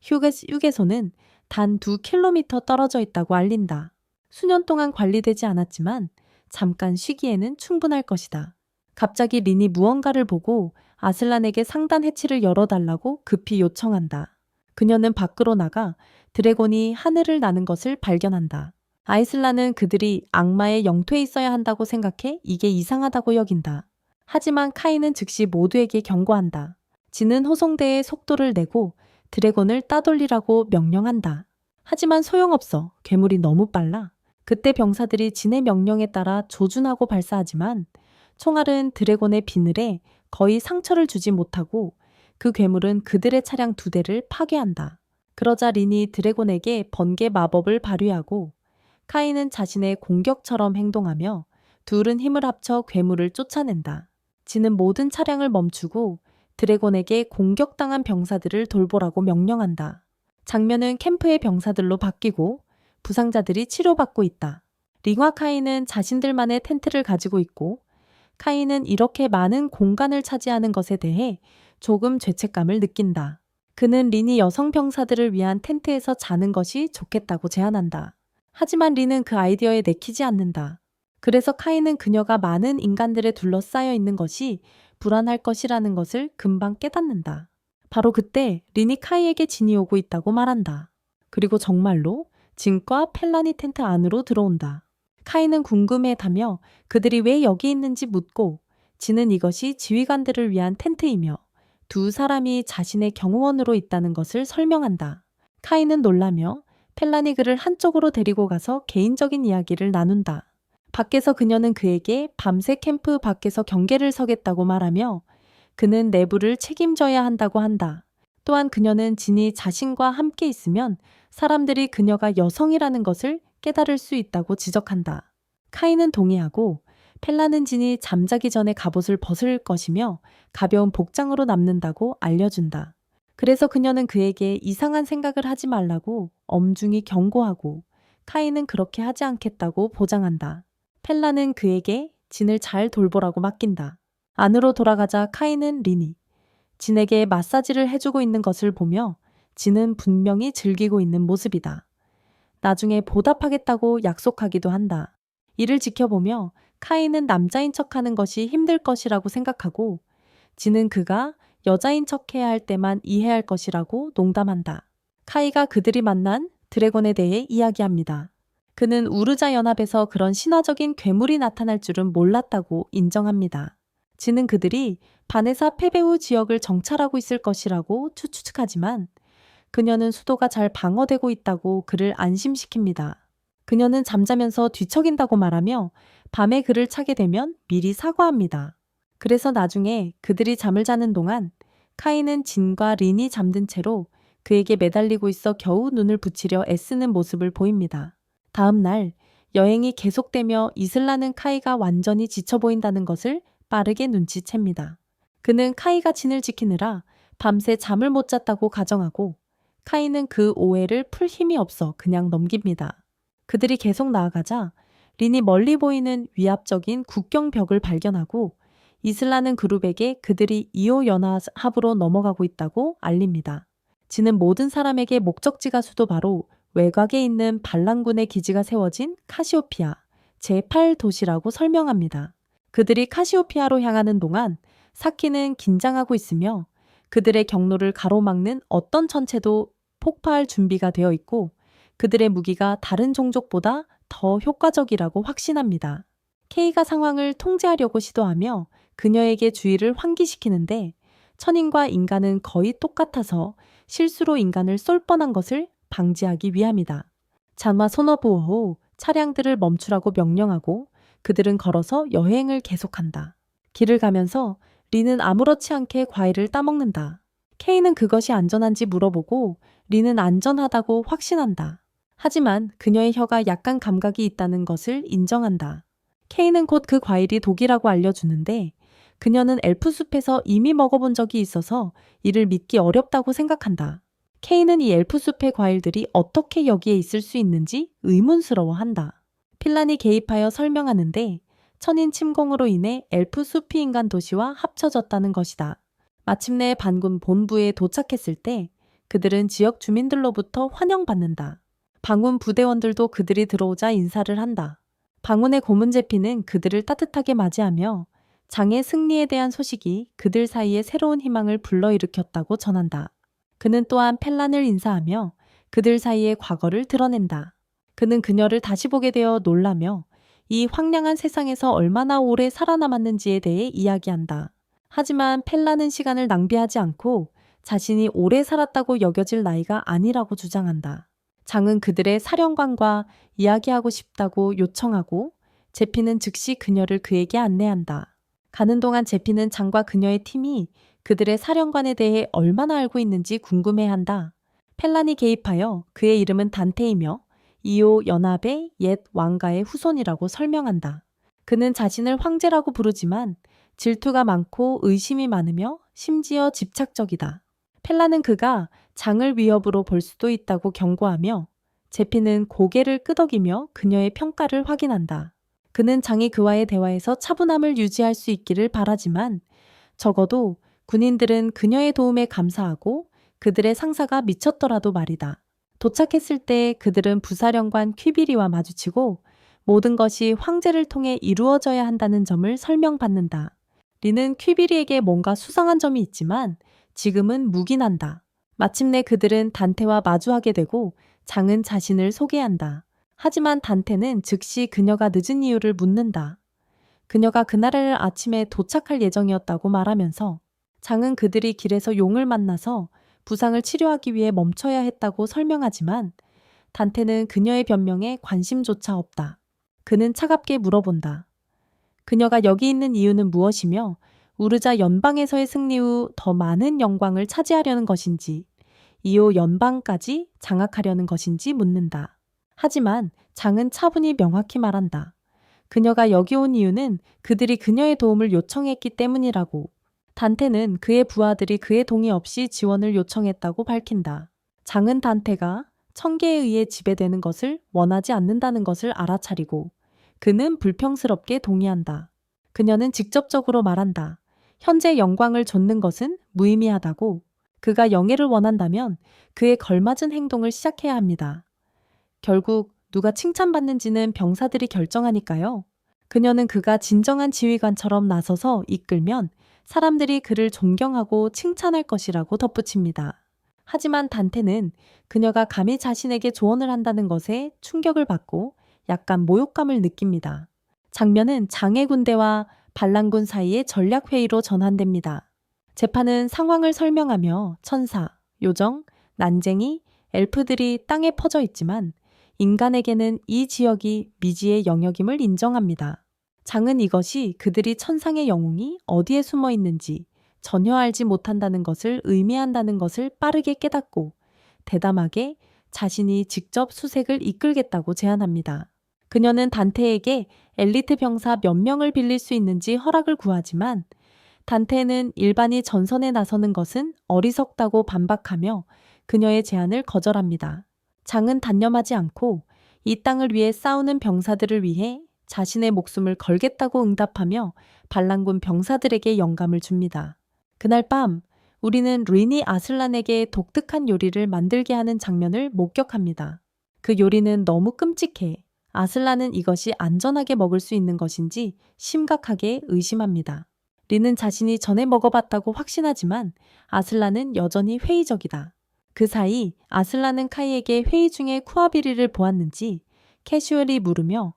휴게소는 단 2km 떨어져 있다고 알린다. 수년 동안 관리되지 않았지만 잠깐 쉬기에는 충분할 것이다. 갑자기 린이 무언가를 보고 아슬란에게 상단 해치를 열어달라고 급히 요청한다. 그녀는 밖으로 나가 드래곤이 하늘을 나는 것을 발견한다. 아이슬란은 그들이 악마의 영토에 있어야 한다고 생각해 이게 이상하다고 여긴다. 하지만 카이는 즉시 모두에게 경고한다. 지는 호송대의 속도를 내고 드래곤을 따돌리라고 명령한다. 하지만 소용없어. 괴물이 너무 빨라. 그때 병사들이 진의 명령에 따라 조준하고 발사하지만 총알은 드래곤의 비늘에 거의 상처를 주지 못하고 그 괴물은 그들의 차량 2대를 파괴한다. 그러자 린이 드래곤에게 번개 마법을 발휘하고 카이는 자신의 공격처럼 행동하며 둘은 힘을 합쳐 괴물을 쫓아낸다. 지는 모든 차량을 멈추고 드래곤에게 공격당한 병사들을 돌보라고 명령한다. 장면은 캠프의 병사들로 바뀌고 부상자들이 치료받고 있다. 링과 카이는 자신들만의 텐트를 가지고 있고 카이는 이렇게 많은 공간을 차지하는 것에 대해 조금 죄책감을 느낀다. 그는 린이 여성 병사들을 위한 텐트에서 자는 것이 좋겠다고 제안한다. 하지만 린은 그 아이디어에 내키지 않는다. 그래서 카이는 그녀가 많은 인간들에 둘러싸여 있는 것이 불안할 것이라는 것을 금방 깨닫는다. 바로 그때 린이 카이에게 진이 오고 있다고 말한다. 그리고 정말로 진과 펠라니 텐트 안으로 들어온다. 카이는 궁금해하며 그들이 왜 여기 있는지 묻고 진은 이것이 지휘관들을 위한 텐트이며 2사람이 자신의 경호원으로 있다는 것을 설명한다. 카이는 놀라며 펠라니 그를 한쪽으로 데리고 가서 개인적인 이야기를 나눈다. 밖에서 그녀는 그에게 밤새 캠프 밖에서 경계를 서겠다고 말하며 그는 내부를 책임져야 한다고 한다. 또한 그녀는 진이 자신과 함께 있으면 사람들이 그녀가 여성이라는 것을 깨달을 수 있다고 지적한다. 카이는 동의하고 펠라는 진이 잠자기 전에 갑옷을 벗을 것이며 가벼운 복장으로 남는다고 알려준다. 그래서 그녀는 그에게 이상한 생각을 하지 말라고 엄중히 경고하고 카이는 그렇게 하지 않겠다고 보장한다. 펠라는 그에게 진을 잘 돌보라고 맡긴다. 안으로 돌아가자 카이는 린이 진에게 마사지를 해주고 있는 것을 보며 진은 분명히 즐기고 있는 모습이다. 나중에 보답하겠다고 약속하기도 한다. 이를 지켜보며 카이는 남자인 척하는 것이 힘들 것이라고 생각하고 진은 그가 여자인 척해야 할 때만 이해할 것이라고 농담한다. 카이가 그들이 만난 드래곤에 대해 이야기합니다. 그는 우르자 연합에서 그런 신화적인 괴물이 나타날 줄은 몰랐다고 인정합니다. 진은 그들이 바네사 패배 후 지역을 정찰하고 있을 것이라고 추측하지만 그녀는 수도가 잘 방어되고 있다고 그를 안심시킵니다. 그녀는 잠자면서 뒤척인다고 말하며 밤에 그를 차게 되면 미리 사과합니다. 그래서 나중에 그들이 잠을 자는 동안 카이는 진과 린이 잠든 채로 그에게 매달리고 있어 겨우 눈을 붙이려 애쓰는 모습을 보입니다. 다음 날 여행이 계속되며 이슬라는 카이가 완전히 지쳐 보인다는 것을 빠르게 눈치챕니다. 그는 카이가 진을 지키느라 밤새 잠을 못 잤다고 가정하고 카이는 그 오해를 풀 힘이 없어 그냥 넘깁니다. 그들이 계속 나아가자 린이 멀리 보이는 위압적인 국경벽을 발견하고 이슬라는 그룹에게 그들이 이오 연합으로 넘어가고 있다고 알립니다. 진은 모든 사람에게 목적지가 수도 바로 외곽에 있는 반란군의 기지가 세워진 카시오피아 제8도시라고 설명합니다. 그들이 카시오피아로 향하는 동안 사키는 긴장하고 있으며 그들의 경로를 가로막는 어떤 천체도 폭파할 준비가 되어 있고 그들의 무기가 다른 종족보다 더 효과적이라고 확신합니다. 케이가 상황을 통제하려고 시도하며 그녀에게 주의를 환기시키는데 천인과 인간은 거의 똑같아서 실수로 인간을 쏠 뻔한 것을 방지하기 위함이다. 잔화 소너부 후 차량들을 멈추라고 명령하고 그들은 걸어서 여행을 계속한다. 길을 가면서 린은 아무렇지 않게 과일을 따먹는다. 케이는 그것이 안전한지 물어보고 린은 안전하다고 확신한다. 하지만 그녀의 혀가 약간 감각이 있다는 것을 인정한다. 케이는 곧 그 과일이 독이라고 알려주는데 그녀는 엘프 숲에서 이미 먹어본 적이 있어서 이를 믿기 어렵다고 생각한다. 케이는 이 엘프숲의 과일들이 어떻게 여기에 있을 수 있는지 의문스러워한다. 필란이 개입하여 설명하는데 천인 침공으로 인해 엘프숲이 인간 도시와 합쳐졌다는 것이다. 마침내 반군 본부에 도착했을 때 그들은 지역 주민들로부터 환영받는다. 반군 부대원들도 그들이 들어오자 인사를 한다. 방군의 고문 제피는 그들을 따뜻하게 맞이하며 장의 승리에 대한 소식이 그들 사이에 새로운 희망을 불러일으켰다고 전한다. 그는 또한 펠란을 인사하며 그들 사이의 과거를 드러낸다. 그는 그녀를 다시 보게 되어 놀라며 이 황량한 세상에서 얼마나 오래 살아남았는지에 대해 이야기한다. 하지만 펠란은 시간을 낭비하지 않고 자신이 오래 살았다고 여겨질 나이가 아니라고 주장한다. 장은 그들의 사령관과 이야기하고 싶다고 요청하고 제피는 즉시 그녀를 그에게 안내한다. 가는 동안 제피는 장과 그녀의 팀이 그들의 사령관에 대해 얼마나 알고 있는지 궁금해한다. 펠란이 개입하여 그의 이름은 단테이며 이오 연합의 옛 왕가의 후손이라고 설명한다. 그는 자신을 황제라고 부르지만 질투가 많고 의심이 많으며 심지어 집착적이다. 펠란은 그가 장을 위협으로 볼 수도 있다고 경고하며 제피는 고개를 끄덕이며 그녀의 평가를 확인한다. 그는 장이 그와의 대화에서 차분함을 유지할 수 있기를 바라지만 적어도 군인들은 그녀의 도움에 감사하고 그들의 상사가 미쳤더라도 말이다. 도착했을 때 그들은 부사령관 퀴비리와 마주치고 모든 것이 황제를 통해 이루어져야 한다는 점을 설명받는다. 리는 퀴비리에게 뭔가 수상한 점이 있지만 지금은 묵인한다. 마침내 그들은 단테와 마주하게 되고 장은 자신을 소개한다. 하지만 단테는 즉시 그녀가 늦은 이유를 묻는다. 그녀가 그날 아침에 도착할 예정이었다고 말하면서 장은 그들이 길에서 용을 만나서 부상을 치료하기 위해 멈춰야 했다고 설명하지만 단테는 그녀의 변명에 관심조차 없다. 그는 차갑게 물어본다. 그녀가 여기 있는 이유는 무엇이며 우르자 연방에서의 승리 후 더 많은 영광을 차지하려는 것인지 이후 연방까지 장악하려는 것인지 묻는다. 하지만 장은 차분히 명확히 말한다. 그녀가 여기 온 이유는 그들이 그녀의 도움을 요청했기 때문이라고. 단테는 그의 부하들이 그의 동의 없이 지원을 요청했다고 밝힌다. 장은 단테가 청계에 의해 지배되는 것을 원하지 않는다는 것을 알아차리고 그는 불평스럽게 동의한다. 그녀는 직접적으로 말한다. 현재 영광을 좇는 것은 무의미하다고. 그가 영예를 원한다면 그에 걸맞은 행동을 시작해야 합니다. 결국 누가 칭찬받는지는 병사들이 결정하니까요. 그녀는 그가 진정한 지휘관처럼 나서서 이끌면 사람들이 그를 존경하고 칭찬할 것이라고 덧붙입니다. 하지만 단테는 그녀가 감히 자신에게 조언을 한다는 것에 충격을 받고 약간 모욕감을 느낍니다. 장면은 장의 군대와 반란군 사이의 전략회의로 전환됩니다. 재판은 상황을 설명하며 천사, 요정, 난쟁이, 엘프들이 땅에 퍼져 있지만 인간에게는 이 지역이 미지의 영역임을 인정합니다. 장은 이것이 그들이 천상의 영웅이 어디에 숨어 있는지 전혀 알지 못한다는 것을 의미한다는 것을 빠르게 깨닫고 대담하게 자신이 직접 수색을 이끌겠다고 제안합니다. 그녀는 단테에게 엘리트 병사 몇 명을 빌릴 수 있는지 허락을 구하지만 단테는 일반이 전선에 나서는 것은 어리석다고 반박하며 그녀의 제안을 거절합니다. 장은 단념하지 않고 이 땅을 위해 싸우는 병사들을 위해 자신의 목숨을 걸겠다고 응답하며 반란군 병사들에게 영감을 줍니다. 그날 밤 우리는 린이 아슬란에게 독특한 요리를 만들게 하는 장면을 목격합니다. 그 요리는 너무 끔찍해 아슬란은 이것이 안전하게 먹을 수 있는 것인지 심각하게 의심합니다. 린은 자신이 전에 먹어봤다고 확신하지만 아슬란은 여전히 회의적이다. 그 사이 아슬란은 카이에게 회의 중에 쿠아비리를 보았는지 캐슈얼이 물으며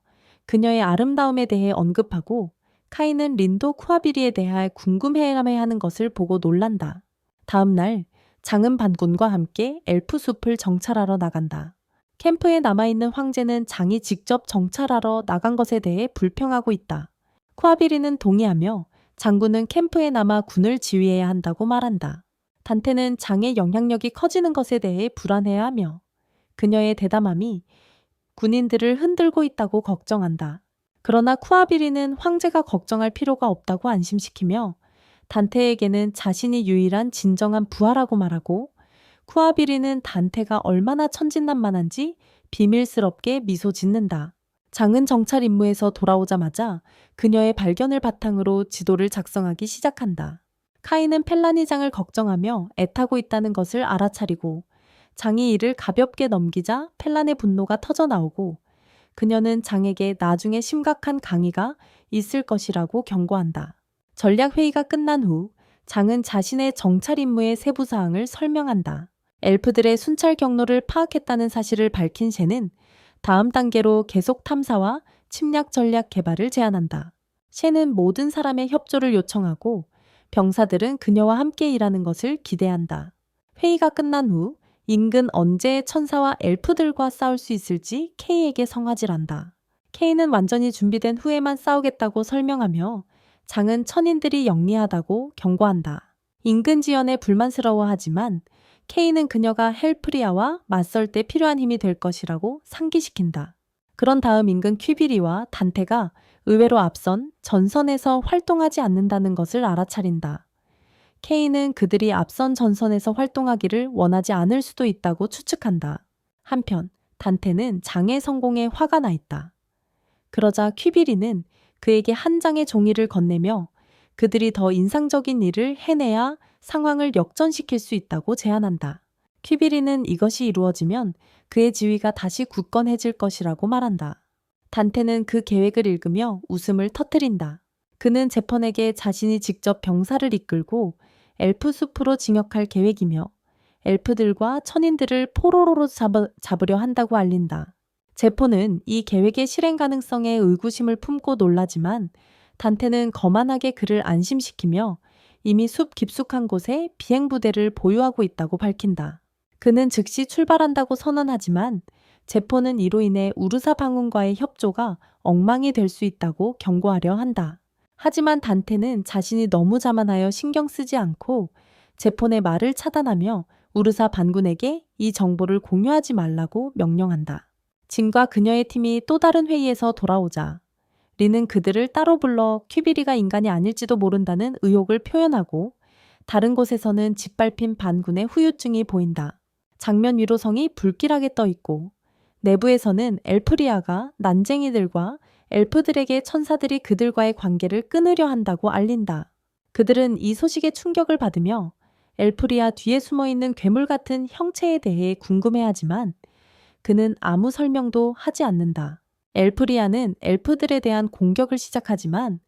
그녀의 아름다움에 대해 언급하고 카이는 린도 쿠아비리에 대해 궁금해하는 것을 보고 놀란다. 다음 날 장은 반군과 함께 엘프 숲을 정찰하러 나간다. 캠프에 남아있는 황제는 장이 직접 정찰하러 나간 것에 대해 불평하고 있다. 쿠아비리는 동의하며 장군은 캠프에 남아 군을 지휘해야 한다고 말한다. 단테는 장의 영향력이 커지는 것에 대해 불안해하며 그녀의 대담함이 군인들을 흔들고 있다고 걱정한다. 그러나 쿠아비리는 황제가 걱정할 필요가 없다고 안심시키며 단테에게는 자신이 유일한 진정한 부하라고 말하고 쿠아비리는 단테가 얼마나 천진난만한지 비밀스럽게 미소 짓는다. 장은 정찰 임무에서 돌아오자마자 그녀의 발견을 바탕으로 지도를 작성하기 시작한다. 카이는 펠라니 장을 걱정하며 애타고 있다는 것을 알아차리고 장이 이를 가볍게 넘기자 펠란의 분노가 터져나오고 그녀는 장에게 나중에 심각한 강의가 있을 것이라고 경고한다. 전략회의가 끝난 후 장은 자신의 정찰 임무의 세부 사항을 설명한다. 엘프들의 순찰 경로를 파악했다는 사실을 밝힌 셰는 다음 단계로 계속 탐사와 침략 전략 개발을 제안한다. 셰는 모든 사람의 협조를 요청하고 병사들은 그녀와 함께 일하는 것을 기대한다. 회의가 끝난 후 인근 언제 천사와 엘프들과 싸울 수 있을지 케이에게 성화질한다. 케이는 완전히 준비된 후에만 싸우겠다고 설명하며 장은 천인들이 영리하다고 경고한다. 인근 지연에 불만스러워하지만 케이는 그녀가 헬프리아와 맞설 때 필요한 힘이 될 것이라고 상기시킨다. 그런 다음 인근 퀴비리와 단테가 의외로 앞선 전선에서 활동하지 않는다는 것을 알아차린다. 케이는 그들이 앞선 전선에서 활동하기를 원하지 않을 수도 있다고 추측한다. 한편 단테는 장의 성공에 화가 나 있다. 그러자 퀴비리는 그에게 한 장의 종이를 건네며 그들이 더 인상적인 일을 해내야 상황을 역전시킬 수 있다고 제안한다. 퀴비리는 이것이 이루어지면 그의 지위가 다시 굳건해질 것이라고 말한다. 단테는 그 계획을 읽으며 웃음을 터뜨린다. 그는 제펀에게 자신이 직접 병사를 이끌고 엘프 숲으로 진격할 계획이며 엘프들과 천인들을 포로로 잡으려 한다고 알린다. 제포는 이 계획의 실행 가능성에 의구심을 품고 놀라지만 단테는 거만하게 그를 안심시키며 이미 숲 깊숙한 곳에 비행부대를 보유하고 있다고 밝힌다. 그는 즉시 출발한다고 선언하지만 제포는 이로 인해 우르사 방군과의 협조가 엉망이 될 수 있다고 경고하려 한다. 하지만 단테는 자신이 너무 자만하여 신경 쓰지 않고 제폰의 말을 차단하며 우르사 반군에게 이 정보를 공유하지 말라고 명령한다. 진과 그녀의 팀이 또 다른 회의에서 돌아오자 리는 그들을 따로 불러 퀴비리가 인간이 아닐지도 모른다는 의혹을 표현하고 다른 곳에서는 짓밟힌 반군의 후유증이 보인다. 장면 위로 성이 불길하게 떠 있고 내부에서는 엘프리아가 난쟁이들과 엘프들에게 천사들이 그들과의 관계를 끊으려 한다고 알린다. 그들은 이 소식에 충격을 받으며 엘프리아 뒤에 숨어있는 괴물 같은 형체에 대해 궁금해하지만 그는 아무 설명도 하지 않는다. 엘프리아는 엘프들에 대한 공격을 시작하지만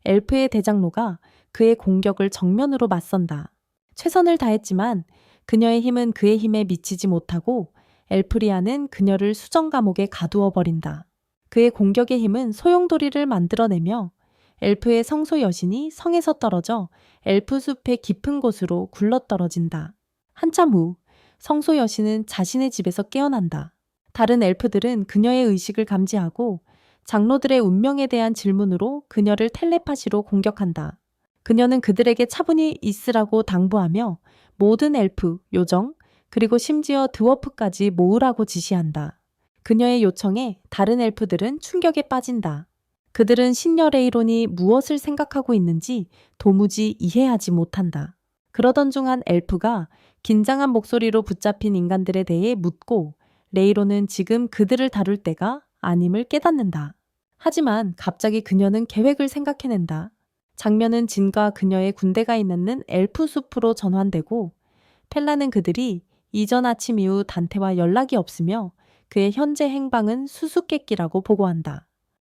엘프의 대장로가 그의 공격을 정면으로 맞선다. 최선을 다했지만 그녀의 힘은 그의 힘에 미치지 못하고 엘프리아는 그녀를 수정 감옥에 가두어 버린다. 그의 공격의 힘은 소용돌이를 만들어내며 엘프의 성소 여신이 성에서 떨어져 엘프 숲의 깊은 곳으로 굴러떨어진다. 한참 후 성소 여신은 자신의 집에서 깨어난다. 다른 엘프들은 그녀의 의식을 감지하고 장로들의 운명에 대한 질문으로 그녀를 텔레파시로 공격한다. 그녀는 그들에게 차분히 있으라고 당부하며 모든 엘프, 요정, 그리고 심지어 드워프까지 모으라고 지시한다. 그녀의 요청에 다른 엘프들은 충격에 빠진다. 그들은 신녀 레이론이 무엇을 생각하고 있는지 도무지 이해하지 못한다. 그러던 중 한 엘프가 긴장한 목소리로 붙잡힌 인간들에 대해 묻고 레이론은 지금 그들을 다룰 때가 아님을 깨닫는다. 하지만 갑자기 그녀는 계획을 생각해낸다. 장면은 진과 그녀의 군대가 있는 엘프 숲으로 전환되고 펠라는 그들이 이전 아침 이후 단테와 연락이 없으며 그의 현재 행방은 수수께끼라고 보고한다.